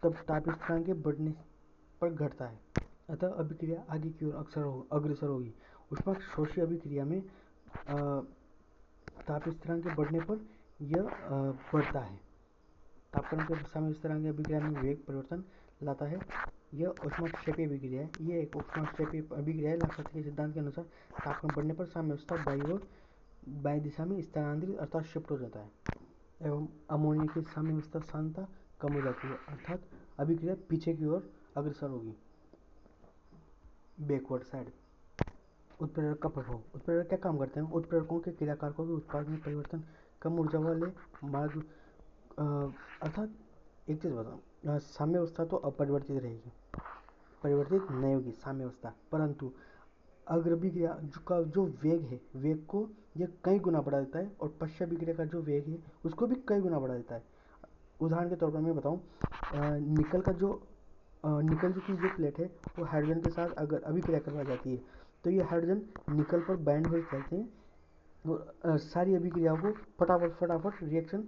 तब ताप स्थिरांक के बढ़ने पर घटता है, अतः अभिक्रिया आगे की ओर अग्रसर होगी। ऊष्माशोषी अभिक्रिया में ताप स्थिरांक के बढ़ने पर यह बढ़ता है। तापक्रम के साम्य स्थिरांक अभिक्रिया में वेग परिवर्तन लाता है। यह ऊष्माक्षेपी अभिक्रिया है। ये एक ऊष्माक्षेपी अभिक्रिया है। लाप्लास के सिद्धांत के अनुसार तापक्रम बढ़ने पर साम्य अवस्था बाई दिशा में स्थानांतरित अर्थात शिफ्ट हो जाता है एवं अमोनिया की साम्य अवस्था सांद्रता कम हो जाती है अर्थात अभिक्रिया पीछे की ओर अग्रसर होगी, बैकवर्ड साइड। उत्प्रेरक का प्रभाव, उत्प्रेरक क्या काम करते हैं? उत्प्रेरकों के क्रियाकारकों के उत्पाद में परिवर्तन कम ऊर्जा वाले मार्ग अर्थात एक चीज बताऊँ, साम्य अवस्था तो अपरिवर्तित रहेगी, परिवर्तित नहीं होगी साम्य अवस्था, परंतु अग्रभिक्रिया का जो वेग है वेग को यह कई गुना बढ़ा देता है और पश्चाभिक्रिया का जो वेग है उसको भी कई गुना बढ़ा देता है। उदाहरण के तौर पर मैं बताऊँ, निकल का जो निकल की जो प्लेट है वो हाइड्रोजन के साथ अगर अभिक्रिया करवाई जाती है तो ये हाइड्रोजन निकल पर बाइंड हो जाते हैं और सारी अभिक्रियाओं को फटाफट रिएक्शन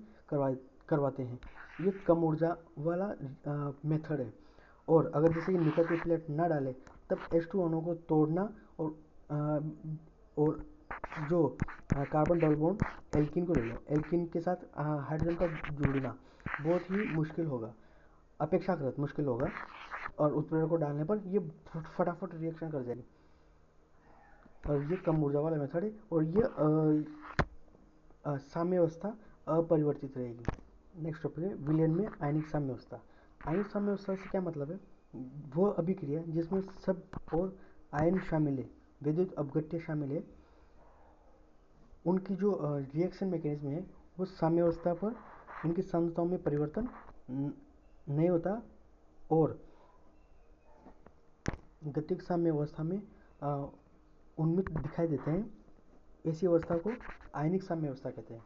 करवाते हैं। ये कम ऊर्जा वाला मेथड है। और अगर जैसे कि निकल की प्लेट ना डाले तब H2 अणुओं को तोड़ना और जो कार्बन डबल बॉन्ड एल्किन को ले लो, एल्किन के साथ हाइड्रोजन का जुड़ना बहुत ही मुश्किल होगा, अपेक्षाकृत मुश्किल होगा, और उत्प्रेरक को डालने पर ये फटाफट रिएक्शन कर जाएगी और ये कम ऊर्जा वाला मेथड है और ये साम्य अवस्था अपरिवर्तित रहेगी। नेक्स्ट टॉपिक है विलयन में आयनिक साम्य अवस्था। आयनिक साम्य अवस्था से क्या मतलब है? वो अभिक्रिया जिसमें सब और आयन शामिल है, विद्युत अपघट्य शामिल है, उनकी जो रिएक्शन मैकेनिज्म है वो साम्य अवस्था पर उनकी सांद्रताओं में परिवर्तन नहीं होता और गतिक साम्य अवस्था में उन्मुख दिखाई देते हैं। ऐसी अवस्था को आयनिक साम्य अवस्था कहते हैं।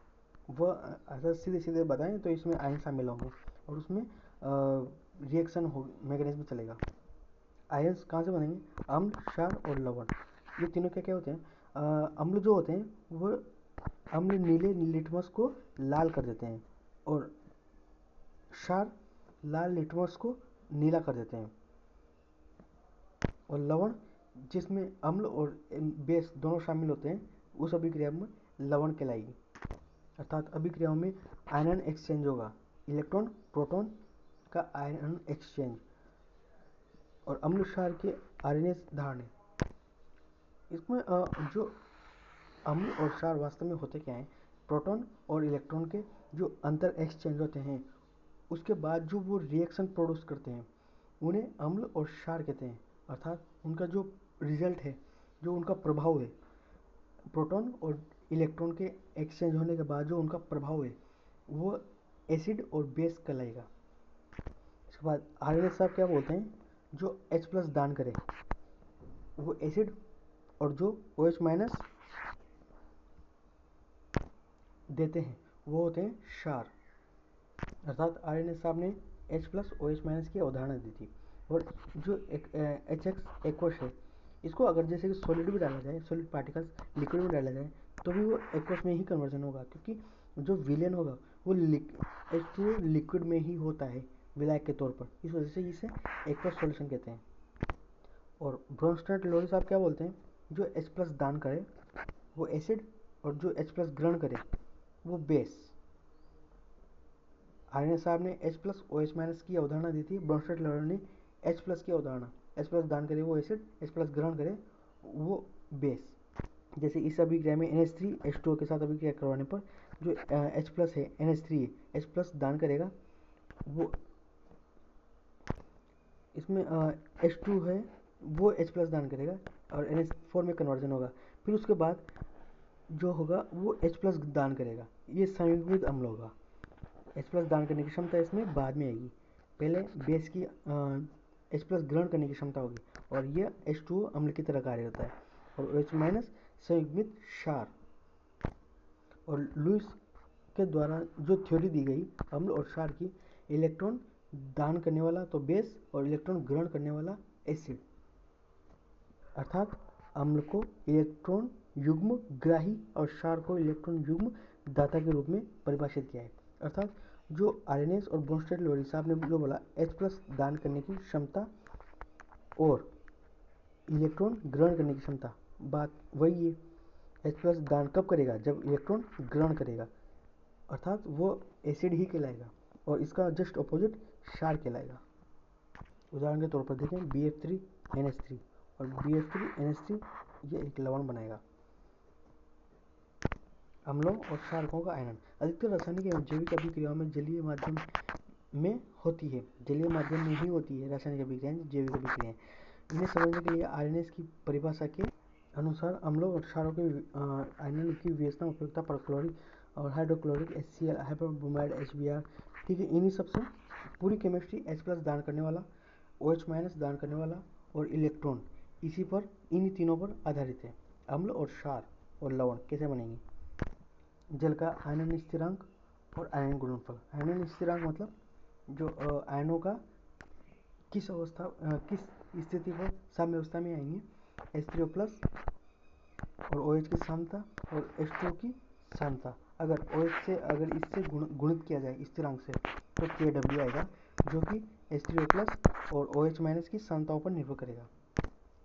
वह अगर सीधे बताएं तो इसमें आयन शामिल होंगे और उसमें रिएक्शन मैकेनिज्म चलेगा। आयन्स कहाँ से बनेंगे? अम्ल, क्षार और लवण, ये तीनों क्या होते हैं? अम्ल जो होते हैं वो अम्ल नीले लिटमस को लाल कर देते हैं और क्षार लाल लिटमस को नीला कर देते हैं, और लवण जिसमें अम्ल और बेस दोनों शामिल होते हैं उस अभिक्रिया में लवण कहलाएगी। अर्थात अभिक्रियाओं में आयन एक्सचेंज होगा, इलेक्ट्रॉन प्रोटॉन का आयन एक्सचेंज, और अम्ल क्षार के आरएनए धारणे। इसमें जो अम्ल और क्षार वास्तव में होते क्या हैं? प्रोटॉन और इलेक्ट्रॉन के जो अंतर एक्सचेंज होते हैं उसके बाद जो वो रिएक्शन प्रोड्यूस करते हैं उन्हें अम्ल और क्षार कहते हैं। अर्थात उनका जो रिजल्ट है, जो उनका प्रभाव है, प्रोटॉन और इलेक्ट्रॉन के एक्सचेंज होने के बाद जो उनका प्रभाव है वो एसिड और बेस कहलाएगा। इसके बाद आरएनए साहब क्या बोलते हैं? जो H+ दान करे वो एसिड और जो OH- देते हैं वो होते हैं क्षार। अर्थात आरएनए साहब ने H+ OH- की अवधारणा दी थी। और जो HX एक्वस है इसको अगर जैसे कि सॉलिड भी डाला जाए, सॉलिड पार्टिकल्स लिक्विड में डाला जाए तो भी वो एक्वस में ही कन्वर्जन होगा, क्योंकि जो विलेन होगा वो H2O लिक्विड में ही होता है विलायक के तौर पर, इस वजह से इसे एक्वस सॉल्यूशन कहते हैं। और ब्रोंस्टेड लोरिस आप क्या बोलते हैं, जो H+ दान करे वो एसिड और जो H+ ग्रहण करे वो बेस। आर्यन साहब ने H+ OH- की अवधारणा दी थी, ब्रोंस्टेड लोरिस ने H+ की अवधारणा, H+ दान करे वो एसिड, H+ ग्रहण करे वो बेस। जैसे इस अभिक्रिया में NH3 H2O के साथ अभिक्रिया करवाने पर जो H+ है NH3 है, H+ दान करेगा वो, इसमें H2 है वो H+ दान करेगा और NH4 में कन्वर्जन होगा। फिर उसके बाद जो होगा वो H+ दान करेगा, ये संयुग्मित अम्ल होगा। H+ दान करने की क्षमता इसमें बाद में आएगी, पहले बेस की H+ ग्रहण करने की क्षमता होगी और यह H2O अम्ल की तरह कार्य होता है। और OH- संयुग्मित क्षार। और लुईस के द्वारा जो थ्योरी दी गई अम्ल और क्षार की, इलेक्ट्रॉन दान करने वाला तो बेस और इलेक्ट्रॉन ग्रहण करने वाला एसिड, अर्थात अम्ल को इलेक्ट्रॉन युग्म ग्राही और क्षार को इलेक्ट्रॉन युग्म दाता के रूप में परिभाषित किया है। अर्थात जो आर्यनेस और ब्रोंस्टेड लोरिस साहब ने जो बोला H+ दान करने की क्षमता और इलेक्ट्रॉन ग्रहण करने की क्षमता, बात वही है। H+ दान कब करेगा, जब इलेक्ट्रॉन ग्रहण करेगा, अर्थात वो एसिड ही कहलाएगा और इसका जस्ट अपोजिट क्षार कहलाएगा। उदाहरण के तौर पर देखें BF3NH3 और BF3NH3 ये एक लवण बनाएगा। अम्लों और क्षारकों का आयनन अधिकतर रासायनिक एवं जैविक अभिक्रियाओं में जलीय माध्यम में होती है, जलीय माध्यम में ही होती है रासायनिक अभिक्रियाएं, जैविक अभिक्रियाएं। इन्हें समझने के लिए आर्यनेस की परिभाषा के अनुसार अम्लों और क्षारों के आयनन की विशेषता उपयोगिता परक्लोरिक और हाइड्रोक्लोरिक HCl, हाइपरब्रोमाइड HBr, ठीक है। इन्हीं सबसे पूरी केमिस्ट्री H+ दान करने वाला, OH- दान करने वाला और इलेक्ट्रॉन, इसी पर, इन्हीं तीनों पर आधारित है। अम्ल और क्षार और लवण कैसे बनेंगे, जल का आयनन स्थिरांक और आयन गुणनफल। आयनन स्थिरांक मतलब जो आयनों का किस अवस्था किस स्थिति पर साम्यावस्था में आएंगे, H3O+ और OH की सांद्रता और H2O की सांद्रता। अगर इससे गुणित किया जाए स्थिरांक से तो Kw आएगा, जो कि H3O+ और OH- की सांद्रताओं पर निर्भर करेगा।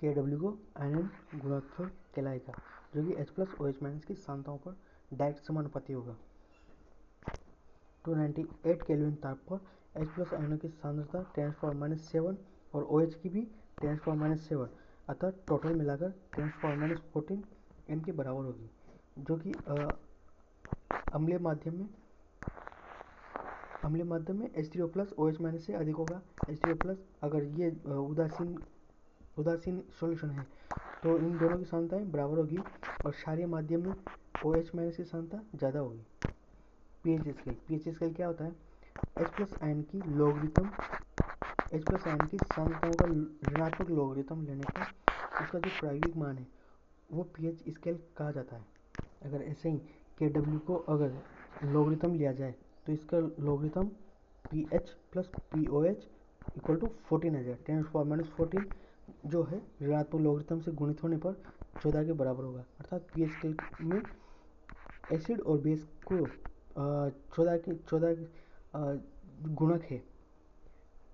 Kw को आयनन गुणनफल कहलाएगा, जो कि H+ OH- की सांद्रताओं पर डायरेक्ट समानुपाती होगा। 298 केल्विन ताप पर H+ आयनों की सांद्रता 10⁻⁷ और OH की भी 10⁻⁷, अतः टोटल मिलाकर 10⁻14 m के बराबर होगी, जो कि अम्लीय माध्यम में H3O+ OH- से अधिक होगा। H3O+ अगर ये उदासीन सॉल्यूशन है तो इन दोनों की सांद्रताएं बराबर होगी और क्षारीय माध्यम में OH- की सांद्रता ज़्यादा होगी। pH स्केल क्या होता है, H+ आयन की सांद्रताओं का ऋणात्मक लोगरिथम लेने पर उसका जो प्रायोगिक मान है वो pH स्केल कहा जाता है। अगर ऐसे ही Kw को अगर लोगरिथम लिया जाए तो इसका लोगरिथम pH + pOH = 14 आ जाए। 10⁻14 जो है ऋणात्मक लोगरिथम से गुणित होने पर 14 के बराबर होगा। अर्थात pH स्केल में एसिड और बेस को 14 गुणक है,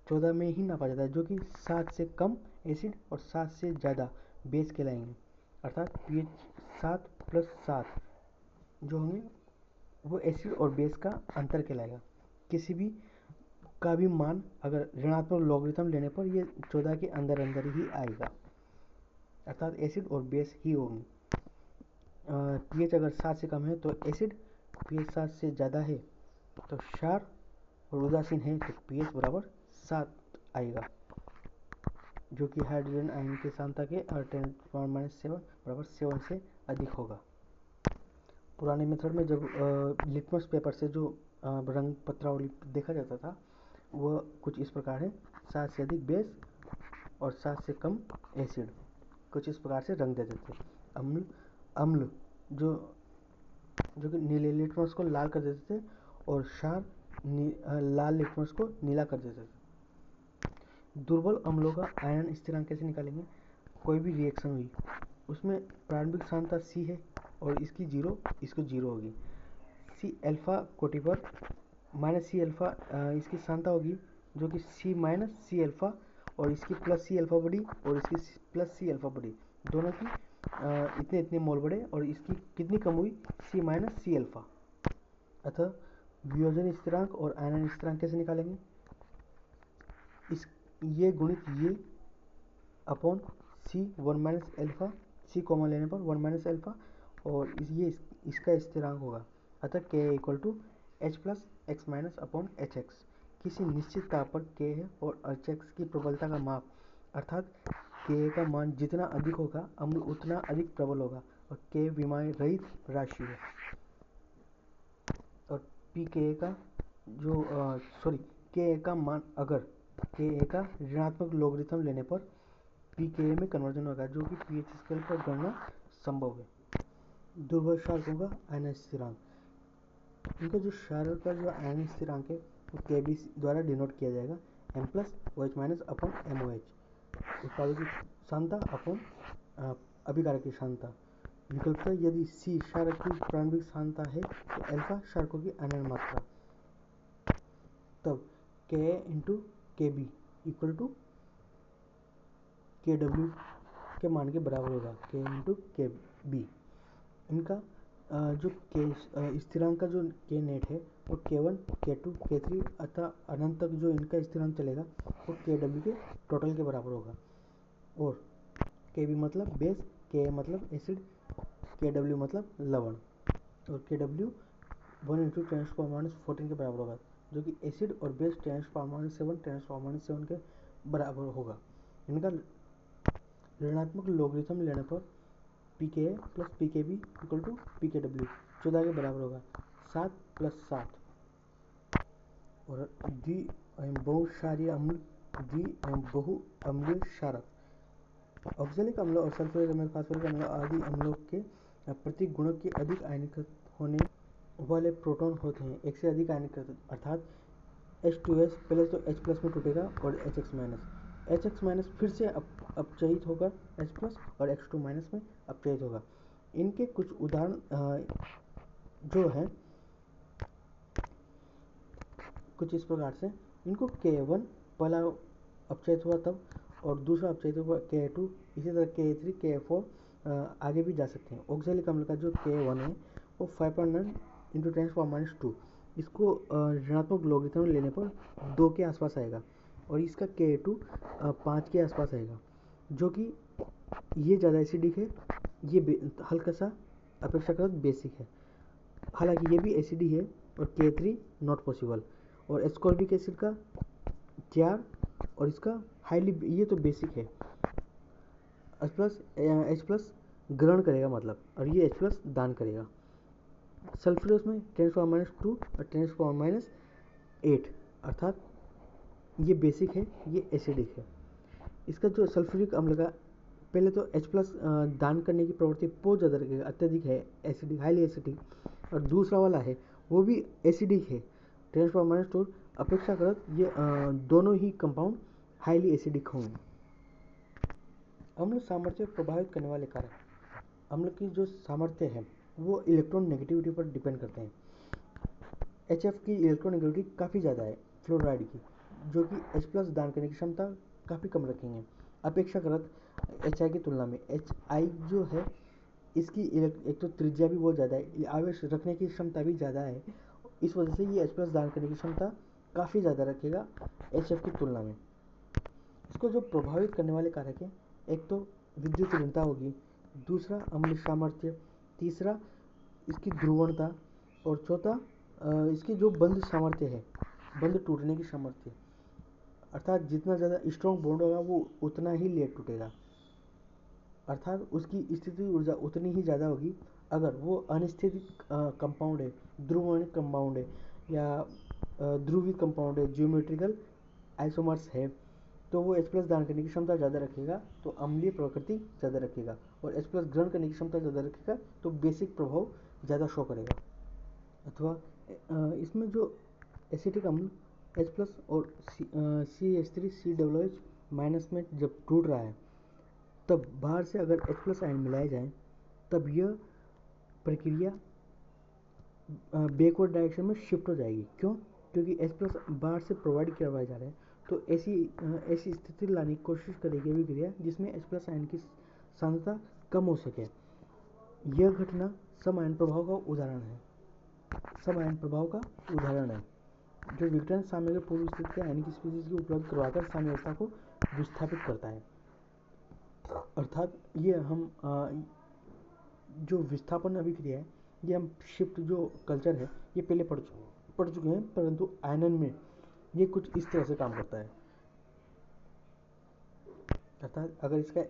14 में ही नापा जाता है, जो कि 7 से कम एसिड और 7 से ज़्यादा बेस कहलाएंगे। अर्थात pH 7 + 7 जो होंगे वो एसिड और बेस का अंतर कहलाएगा। किसी भी का भी मान अगर ऋणात्मक लॉगरिथम लेने पर ये 14 के अंदर ही आएगा, अर्थात एसिड और बेस ही होंगे। pH अगर 7 से कम है तो एसिड, pH 7 से ज़्यादा है तो क्षार और उदासीन है तो pH बराबर 7 आएगा, जो कि हाइड्रोजन आयन की सांद्रता के 10⁻⁷ बराबर 7 से अधिक होगा। पुराने मेथड में जब लिटमस पेपर से जो रंग पत्रावली देखा जाता था वह कुछ इस प्रकार है, 7 से अधिक बेस और 7 से कम एसिड, कुछ इस प्रकार से रंग दे देते थे। अम्ल जो कि नीले लिटमस को लाल कर देते थे और क्षार लाल लिटमस को नीला कर देते थे। दुर्बल अम्लों का आयनन स्थिरांक कैसे निकालेंगे, कोई भी रिएक्शन हुई उसमें प्रारंभिक सांद्रता C है और इसकी 0 होगी। C सी अल्फा कोटि पर माइनस सी अल्फा इसकी सांता होगी, जो कि सी माइनस सी अल्फा, और इसकी प्लस सी अल्फा बड़ी और इसकी प्लस सी अल्फा बड़ी, दोनों की इतने इतने मोल बढ़े और इसकी कितनी कम हुई, सी माइनस सी अल्फा। अतः वियोजन स्थिरांक और आयनन स्थिरांक कैसे निकालेंगे, इस ये गुणित ये अपॉन सी 1 माइनस अल्फा, सी कॉमन लेने पर 1 माइनस अल्फा, और इसका स्थिरांक होगा। अतः k equal to H plus X minus upon H X. किसी निश्चित ताप पर k है और एच एक्स की प्रबलता का माप, अर्थात k का मान जितना अधिक होगा अम्ल उतना अधिक प्रबल होगा, और k विमाएं रहित राशि है। और pKa का जो Ka का मान, अगर Ka का ऋणात्मक लोगरिथम लेने पर pKa में कन्वर्जन होगा, जो कि pH स्केल पर गणना संभव है। दुर्बल क्षारकों का आयन स्थिरांक, इनका जो क्षारक का जो आयन स्थिरांक है वो Kb द्वारा डिनोट किया जाएगा, M plus OH minus upon MOH, उत्पादों की सांद्रता अपॉन अभिकारक की सांद्रता। विकल्पतः यदि C क्षारक की प्रारंभिक सांद्रता है तो अल्फा क्षारकों की आयनन मात्रा, तब Ka into Kb equal to Kw के मान के बराबर होगा, K इंटू Kb। इनका जो K स्थिरांक का जो K नेट है वो K1, K2, K3 अतः अनंत तक जो इनका स्थिरांक चलेगा वो Kw के टोटल के बराबर होगा। और Kb मतलब बेस, Ka मतलब एसिड, Kw मतलब लवण, और Kw 1 इंटू 10⁻14 के बराबर होगा, जो कि एसिड और बेस 10⁻7 के बराबर होगा। इनका ऋणात्मक लोगरिथम लेने पर pKa plus pKb equal to pKw 14 के बराबर होगा, 7 प्लस 7। और द्वि एवं बहुक्षारीय अम्ल, द्वि एवं बहु अम्लीय क्षारक, ऑक्सैलिक अम्ल और सल्फ्यूरिक अम्ल, फास्फोरिक अम्ल आदि अम्लों के प्रति गुणक के अधिक आयनीकृत होने वाले प्रोटॉन होते हैं, एक से अधिक आयनीकृत, अर्थात H2S पहले तो H प्लस में टूटेगा और HX माइनस फिर से अपचयित होकर H प्लस और X2 माइनस में अपचयित होगा। इनके कुछ उदाहरण जो है कुछ इस प्रकार से, इनको K1 पहला अपचयित हुआ तब, और दूसरा अपचयित हुआ K2, इसी तरह K3, K4 आगे भी जा सकते हैं। ऑक्सैलिक अम्ल का जो K1 है वो 5.9 इंटू 10⁻², इसको ऋणात्मक लोगरिथम लेने पर 2 के आसपास आएगा, और इसका K2 5 के आसपास आएगा, जो कि ये ज़्यादा एसिडिक है, ये हल्का सा अपेक्षाकृत बेसिक है। हालांकि ये भी एसिडी है, और K3 नॉट पॉसिबल। और एस्कॉर्बिक एसिड का 4, और इसका हाईली, ये तो बेसिक है, H प्लस ग्रहण करेगा मतलब, और ये H प्लस दान करेगा। सल्फ्यूरस में 10⁻² और 10⁻8, अर्थात ये बेसिक है, ये एसिडिक है। इसका जो सल्फ्यूरिक अम्ल का पहले तो H प्लस दान करने की प्रवृत्ति बहुत ज़्यादा रखेगा, अत्यधिक है, एसिडिक, हाईली एसिडिक, और दूसरा वाला है वो भी एसिडिक है, 10⁻², अपेक्षाकृत ये दोनों ही कंपाउंड हाईली एसिडिक होंगे। अम्ल सामर्थ्य प्रभावित करने वाले कारक, अम्ल की जो सामर्थ्य है वो इलेक्ट्रॉन नेगेटिविटी पर डिपेंड करते हैं। HF की इलेक्ट्रॉन नेगेटिविटी काफ़ी ज़्यादा है फ्लोराइड की, जो कि H प्लस दान करने की क्षमता काफ़ी कम रखेंगे अपेक्षाकृत HI की तुलना में। HI जो है इसकी एक तो त्रिज्या भी बहुत ज़्यादा है, आवेश रखने की क्षमता भी ज़्यादा है, इस वजह से ये H प्लस दान करने की क्षमता काफ़ी ज़्यादा रखेगा HF की तुलना में। इसको जो प्रभावित करने वाले कारक हैं, एक तो विद्युत ऋणता होगी, दूसरा अम्ल सामर्थ्य, तीसरा इसकी ध्रुवणता, और चौथा इसकी जो बंध सामर्थ्य है, बंध टूटने की सामर्थ्य, अर्थात जितना ज़्यादा स्ट्रॉन्ग बॉन्ड होगा वो उतना ही लेट टूटेगा, अर्थात उसकी स्थिति ऊर्जा उतनी ही ज़्यादा होगी। अगर वो अनिस्थितिक कंपाउंड है, ध्रुवणित कंपाउंड है, या ध्रुवित कंपाउंड है, ज्योमेट्रिकल आइसोमर्स है, तो वो H प्लस दान करने की क्षमता ज़्यादा रखेगा, तो अम्लीय प्रकृति ज़्यादा रखेगा, और H प्लस ग्रहण करने की क्षमता ज़्यादा रखेगा, तो बेसिक प्रभाव ज़्यादा शो करेगा। अथवा इसमें जो एसिटिक अम्ल H प्लस और CH3 COOH माइनस में जब टूट रहा है, तब बाहर से अगर H प्लस आयन मिलाए जाएँ, तब यह प्रक्रिया बैकवर्ड डायरेक्शन में शिफ्ट हो जाएगी। क्यों? क्योंकि H प्लस बाहर से प्रोवाइड करवाए जा रहे हैं, तो ऐसी स्थिति लाने की कोशिश करेगी अभिक्रिया जिसमें H प्लस आयन की सांद्रता कम हो सके। यह घटना सम आयन प्रभाव का उदाहरण है। सम आयन प्रभाव का उदाहरण है जो विघटन साम्य के पूर्व स्थिति के आयनिक स्पीशीज की उपलब्ध करवाकर साम्यावस्था को विस्थापित करता है। अर्थात ये हम जो विस्थापन अभिक्रिया है, ये हम शिफ्ट जो कल्चर है ये पहले पढ़ चुके हैं, परंतु आयनन में ये कुछ इस तरह से काम करता है। अर्थात अगर इसका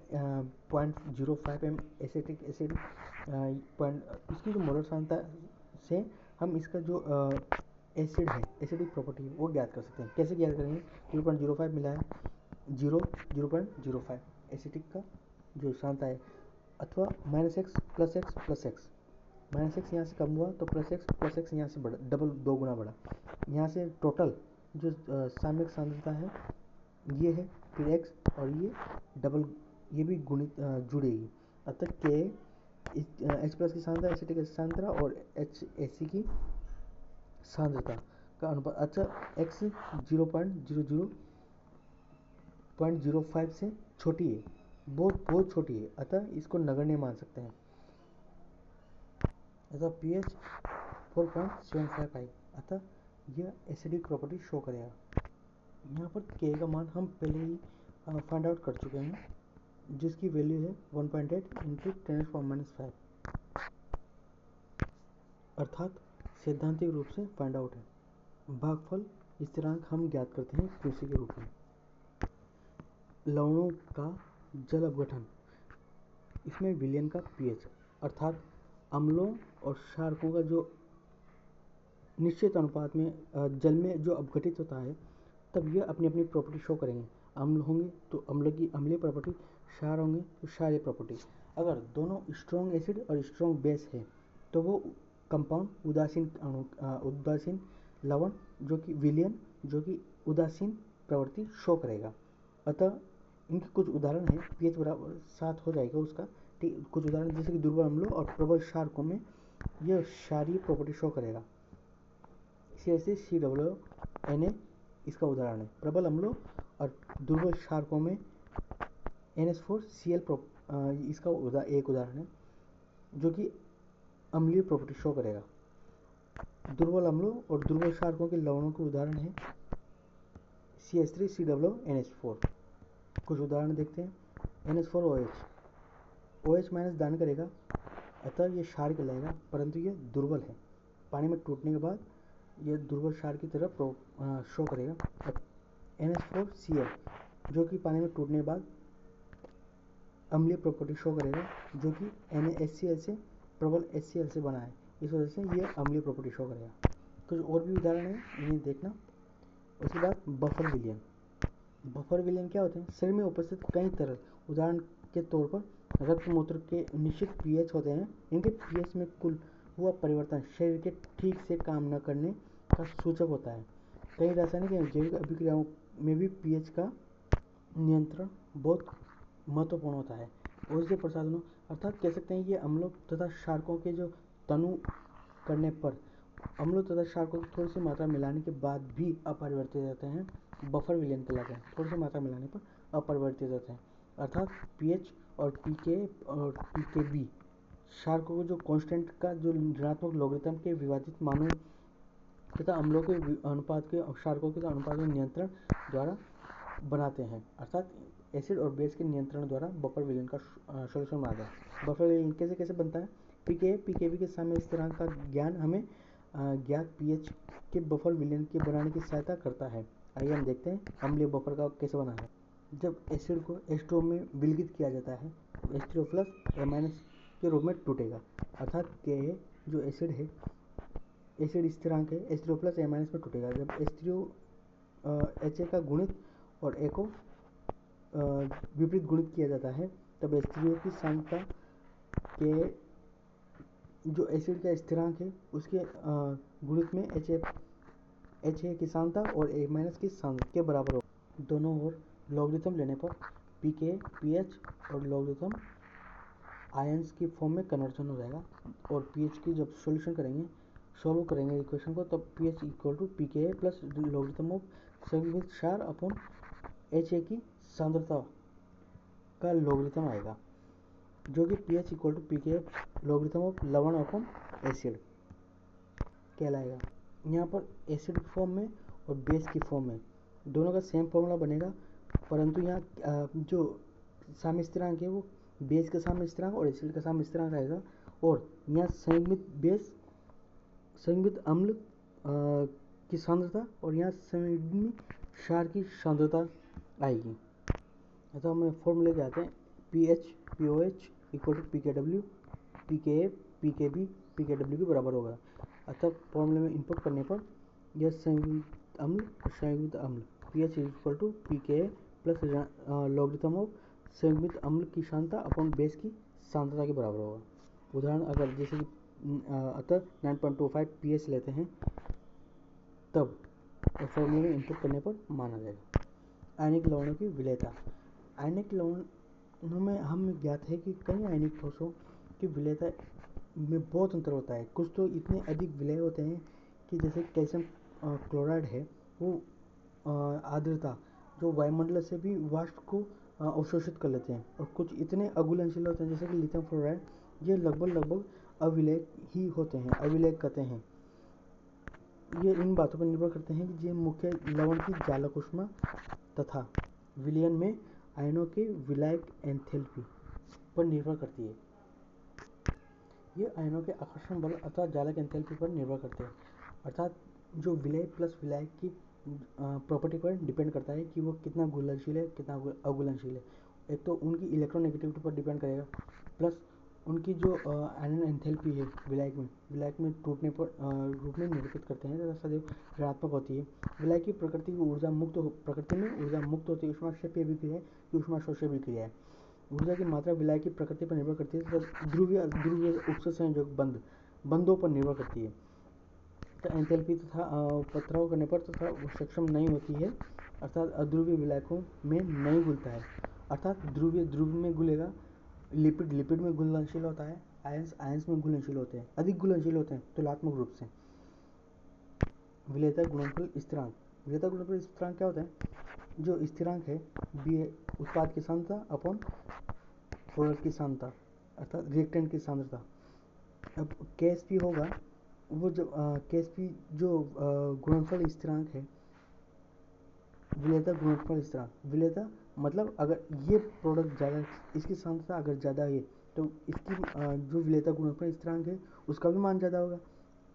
0.05 m एसिटिक एसिड इसकी जो मोलर सांद्रता से हम इसका जो एसिड है, एसिडिक प्रॉपर्टी है, वो ज्ञात कर सकते हैं। कैसे ज्ञात करेंगे? 0.05 मिला है, 0.05 एसिटिक का जो सांद्रता है, अथवा -x + x + x, -x यहाँ से कम हुआ तो +x यहाँ से बढ़ा, डबल 2 गुना बढ़ा। यहाँ से टोटल जो साम्यक सांद्रता है ये है, फिर x और ये डबल, ये भी गुणित जुड़ेगी। अतः k H प्लस की सांद्रता, एसिटिक एसिड सांद्रता और HAC की सांद्रता का अनुपात। अच्छा, x 0.05 से छोटी है, बहुत छोटी है, अतः इसको नगण्य मान सकते हैं। अतः pH 4.75 आई, अतः यह एसिडिक प्रॉपर्टी शो करेगा। यहाँ पर k का मान हम पहले ही फाइंड आउट कर चुके हैं, जिसकी वैल्यू है 1.8 × 10⁻⁵, अर्थात सैद्धांतिक रूप से फाइंड आउट है। भागफल स्थिरांक हम ज्ञात करते हैं QC के रूप में। लवणों का जल अपघटन, इसमें विलयन का pH, अर्थात अम्लों और क्षारकों का जो निश्चित अनुपात में जल में जो अपघटित होता है, तब यह अपनी अपनी प्रॉपर्टी शो करेंगे। अम्ल होंगे तो अम्ल की अम्लीय प्रॉपर्टी, क्षार होंगे तो क्षारीय प्रॉपर्टी। अगर दोनों स्ट्रॉन्ग एसिड और स्ट्रॉन्ग बेस है तो वो कंपाउंड उदासीन लवण जो कि विलयन, जो कि उदासीन प्रवृत्ति शो करेगा। अतः इनके कुछ उदाहरण हैं, pH बराबर 7 हो जाएगा उसका। ठीक, कुछ उदाहरण जैसे कि दुर्बल अम्लों और प्रबल क्षारकों में यह क्षारीय प्रॉपर्टी शो करेगा। जैसे COO इसका उदाहरण है। प्रबल अम्लों और दुर्बल क्षारकों में NH4Cl इसका एक उदाहरण है, जो कि अम्लीय प्रॉपर्टी शो करेगा। दुर्बल अम्लों और दुर्बल क्षारकों के लवणों के उदाहरण है CH3COONH4। कुछ उदाहरण देखते हैं। NH4OH, OH- दान करेगा, अतः यह क्षार कहलाएगा, परंतु यह दुर्बल है। पानी में टूटने के बाद यह दुर्बल क्षार की तरह शो करेगा। NH4Cl, जो कि पानी में टूटने के बाद अम्लीय प्रॉपर्टी शो करेगा, जो कि NaHCl से प्रबल HCl से बना है, इस वजह से यह अम्लीय प्रॉपर्टी शो करेगा। कुछ और भी उदाहरण है, इन्हें देखना। उसके बाद बफर विलयन। बफर विलयन क्या होते हैं? शरीर में उपस्थित कई तरल, उदाहरण के तौर पर रक्त मूत्र के निश्चित pH होते हैं। इनके pH में कुल हुआ परिवर्तन शरीर के ठीक से काम न करने का सूचक होता है। कई रासायनिक एवं जैविक अभिक्रियाओं में भी pH का नियंत्रण बहुत महत्वपूर्ण होता है। औषधीय प्रसाधनों, अर्थात कह सकते हैं ये अम्लों तथा क्षारकों के जो तनु करने पर अम्लों तथा क्षारकों की थोड़ी सी मात्रा मिलाने के बाद भी अपरिवर्तित रहते हैं, बफर विलयन कहलाते हैं। थोड़ी सी मात्रा मिलाने पर अपरिवर्तित रहते हैं, अर्थात pH और pK और pKb क्षारकों के जो कांस्टेंट का जो ऋणात्मक लॉगरिथम के विभाजित मानों तथा अम्लों के अनुपात के क्षारकों के अनुपात के नियंत्रण द्वारा बनाते हैं। अर्थात एसिड और बेस के नियंत्रण द्वारा बफर विलयन का सॉल्यूशन बनाते हैं। बफर विलयन कैसे कैसे बनता है? PKB के साम्य स्थिरांक का ज्ञान हमें ज्ञात pH के बफर विलयन के बनाने की सहायता करता है। आइए हम देखते हैं अम्लीय बफर का कैसे बना है। जब एसिड को H2O में विलगित किया जाता है तो H3O+ या- के रूप में टूटेगा, अर्थात Ka जो एसिड है, एसिड स्थिरांक है, H3O+ या- में टूटेगा। जब H3O Ha का गुणित और A को विपरीत गुणित किया जाता है, तब H3O की सांद्रता के जो एसिड का स्थिरांक है उसके गुणित में Ha की सांद्रता और A- की सांद्रता के बराबर हो। दोनों ओर लॉगरिथम लेने पर pK, pH और लॉगरिथम आयंस की फॉर्म में कन्वर्जन हो जाएगा। और pH की जब सॉल्यूशन करेंगे सॉल्व करेंगे इक्वेशन को, तब p H equal to P K a plus logarithm of संयुग्मित क्षार अपॉन एच ए की सांद्रता का लॉगरिथम आएगा, जो कि p H equal to P K logarithm of लवण अपॉन एसिड कहलाएगा। यहाँ पर एसिड फॉर्म में और बेस की फॉर्म में दोनों का सेम फॉर्मूला बनेगा, परंतु यहाँ जो साम्य स्थिरांक है वो बेस का साम्य स्थिरांक और एसिड का साम्य स्थिरांक आएगा, और यहाँ संयुग्मित अम्ल की सांद्रता और यहाँ संयुग्मित क्षार की सांद्रता आएगी। अतः हम फॉर्मूले के आते हैं, P H P O H equal to P K W P K A P K B P K W के बराबर होगा। अतः फॉर्मूले में इनपुट करने पर यह संयुग्मित अम्ल p H equal to P K a plus logarithm of संयुग्मित अम्ल की सांद्रता अपॉन बेस की सांद्रता के बराबर होगा। उदाहरण अगर जैसे कि अतः 9.25 pH लेते हैं, तब फॉर्मूले में इनपुट करने पर माना जाएगा। आयनिक लवणों की विलेयता। आयनिक लवणों में हमें ज्ञात है कि कई आयनिक ठोसों की विलेयता में बहुत अंतर होता है। कुछ तो इतने अधिक विलेय होते हैं कि जैसे कैल्शियम क्लोराइड है, वो आर्द्रता जो वायुमंडल से भी वाष्प को अवशोषित कर लेते हैं, और कुछ इतने अघुलनशील होते हैं जैसे कि लिथियम फ्लोराइड, ये लगभग अविलेय ही होते हैं, अविलेय कहते हैं। ये इन बातों पर निर्भर करते हैं कि ये मुख्य लवण की जालक ऊष्मा तथा विलयन में आयनों के विलायक एंथैल्पी पर निर्भर करती है। ये आयनों के आकर्षण बल अथवा जालक एंथैल्पी पर निर्भर करते हैं, अर्थात जो विलय प्लस विलायक की प्रॉपर्टी पर डिपेंड करता है कि वो कितना घुलनशील है, कितना अघुलनशील है। एक तो उनकी इलेक्ट्रोनेगेटिविटी पर डिपेंड करेगा, प्लस उनकी जो आयन एंथैल्पी है विलायक में टूटने पर रूप में निरूपित करते हैं तथा सदैव ऋणात्मक होती है। विलायक की प्रकृति में ऊर्जा मुक्त होती है। ऊष्माक्षेपीय अभिक्रिया की ऊष्मा शोषी अभिक्रिया है। ऊर्जा की मात्रा विलायक की प्रकृति पर निर्भर करती है तथा ध्रुवीय उत्सर्जक बंधों पर निर्भर करती है। तो एंथैल्पी तथा पथराव करने पर तथा सक्षम नहीं होती है, अर्थात अध्रुवीय विलायकों में नहीं घुलता है, अर्थात ध्रुव में घुलेगा। लिपिड में घुलनशील होता है, आयंस में घुलनशील होते हैं, अधिक घुलनशील होते हैं तुलनात्मक रूप से। विलेयता गुणनफल स्थिरांक। विलेयता गुणनफल स्थिरांक क्या होता है? जो स्थिरांक है उत्पाद की सांद्रता अपॉन प्रोडक्ट की सांद्रता, अर्थात रिएक्टेंट की सांद्रता। अब KSP होगा, वो जब KSP जो गुणनफल स्थिरांक है, विलेयता गुणनफल स्थिरांक। विलेयता मतलब अगर ये प्रोडक्ट ज़्यादा, इसकी सांद्रता अगर ज़्यादा है तो इसकी जो विलेयता गुणनफल स्थिरांक है उसका भी मान ज़्यादा होगा।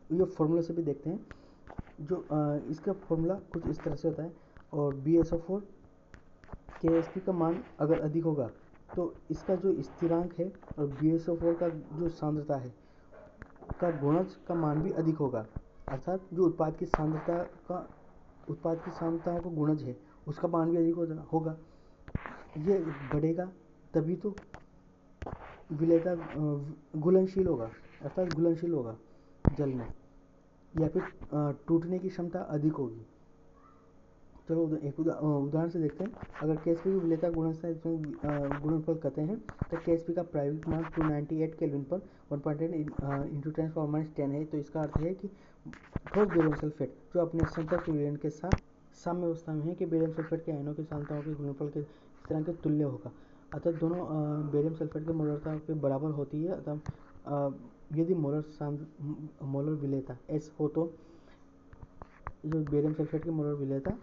ये फॉर्मूला से भी देखते हैं, जो इसका फॉर्मूला कुछ इस तरह से होता है, और BSO4 KSP का मान अगर अधिक होगा तो इसका जो स्थिरांक है और BSO4 का जो सांद्रता है का गुणज का मान भी अधिक होगा, अर्थात जो उत्पाद की सांद्रताओं का गुणज है उसका मान भी अधिक होगा। ये बढ़ेगा तभी तो विलेयता घुलनशील होगा, अर्थात घुलनशील होगा जल में, या फिर टूटने की क्षमता अधिक होगी। चलो एक उदाहरण से देखते हैं। अगर KSP की विलेयता गुणनफल कहते हैं तो KSP का प्रायोगिक मान 298 केल्विन पर 1.8 इंटू 10⁻10 है। तो इसका अर्थ है कि ठोस बेरियम सल्फेट जो अपने संतृप्त विलयन के साथ साम्य अवस्था में है कि बेरियम सल्फेट के आयनों की सांद्रताओं के गुणनफल के स्थिरांक के तुल्य होगा। अतः दोनों बेरियम सल्फेट की मोलरता के बराबर होती है। अतः यदि मोलर विलेयता S हो तो जो बेरियम सल्फेट की मोलर विलेयता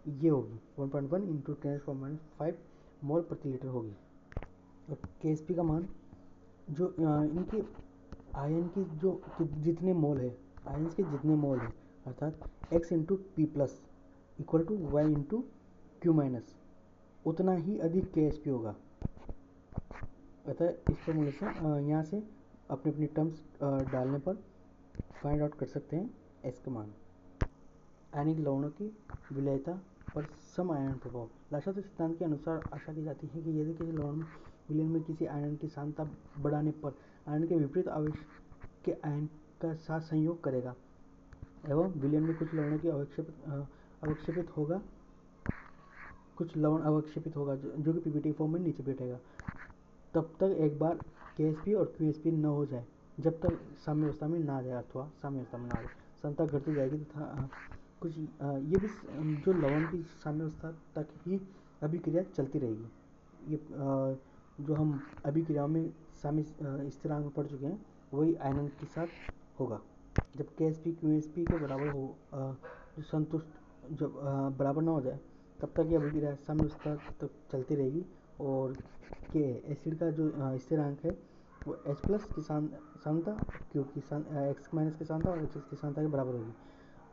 ये होगी 1.1 इंटू 10⁻5 मोल प्रति लीटर होगी। और KSP का मान जो इनके आयन की जो जितने मोल है, आयन्स के जितने मोल है, अर्थात X into P plus equal to Y into Q minus, उतना ही अधिक KSP होगा। अतः इस फॉर्मूले से यहाँ से अपने अपनी टर्म्स डालने पर फाइंड आउट कर सकते हैं S का मान। आयनिक लवणों की विलेयता पर सम आयन प्रभाव। लाशात सिद्धांत के अनुसार आशा की जाती है कि यदि किसी लवण विलयन में किसी आयन की सांद्रता बढ़ाने पर आयन के विपरीत आवेश के आयन का साथ संयोग करेगा एवं विलयन में कुछ लवणों की अवक्षेपित होगा, कुछ लवण अवक्षेपित होगा जो कि PBT फॉर्म में नीचे बैठेगा, तब तक एक बार KSP और QSP न हो जाए जब तक साम्य अवस्था में ना आ जाए अथवा साम्य अवस्था में ना आ जाए, सांद्रता घटती जाएगी तथा कुछ ये भी जो लवण की साम्य अवस्था तक ही अभिक्रिया चलती रहेगी। ये जो हम अभिक्रियाओं में साम्य स्थिरांक में पढ़ चुके हैं वही आयनन के साथ होगा। जब KSP QSP के बराबर हो, जो संतुष्ट जब बराबर ना हो जाए तब तक ये अभिक्रिया साम्य अवस्था तक चलती रहेगी और के एसिड का जो स्थिरांक है वो H प्लस की सांद्रता Q की X माइनस की सांद्रता और HS की सांद्रता के बराबर होगी।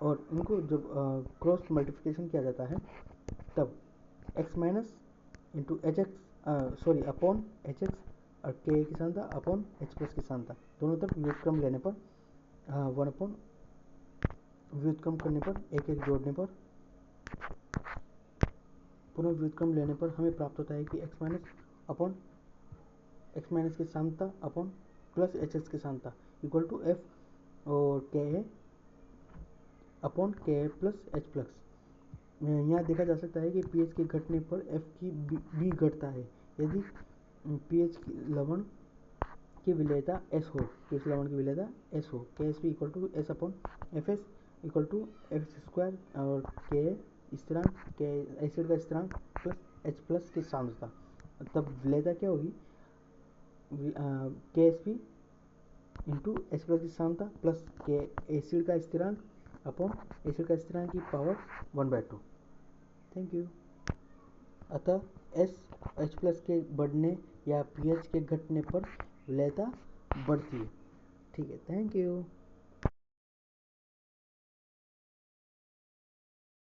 और इनको जब क्रॉस मल्टीप्लिकेशन किया जाता है तब x minus into H x sorry upon H x और के की सांद्रता अपॉन एच प्लस की सांद्रता दोनों तरफ व्युत्क्रम लेने पर वन अपॉन व्युत्क्रम करने पर एक एक जोड़ने पर पुनः व्युत्क्रम लेने पर हमें प्राप्त होता है कि x minus upon x minus की सांद्रता अपॉन प्लस एच एक्स की सांद्रता इक्वल टू एफ और के ए अपॉन के प्लस एच प्लस। यहाँ देखा जा सकता है कि पीएच के घटने पर एफ की बी घटता है यदि पीएच की लवण की विलेयता एस हो, पीएच लवण की विलेयता एस हो। K s p equal to s upon f s equal to f square और के स्थिरांक के एसिड का स्थिरांक प्लस एच प्लस की सांद्रता, तब विलेयता क्या होगी के s P into H plus की सांद्रता प्लस के एसिड का स्थिरांक अपॉन एसिड का स्थिरांक की पावर 1/2। Thank you. अतः एस एच प्लस के बढ़ने या पीएच के घटने पर विलेयता बढ़ती है। ठीक है, थैंक यू।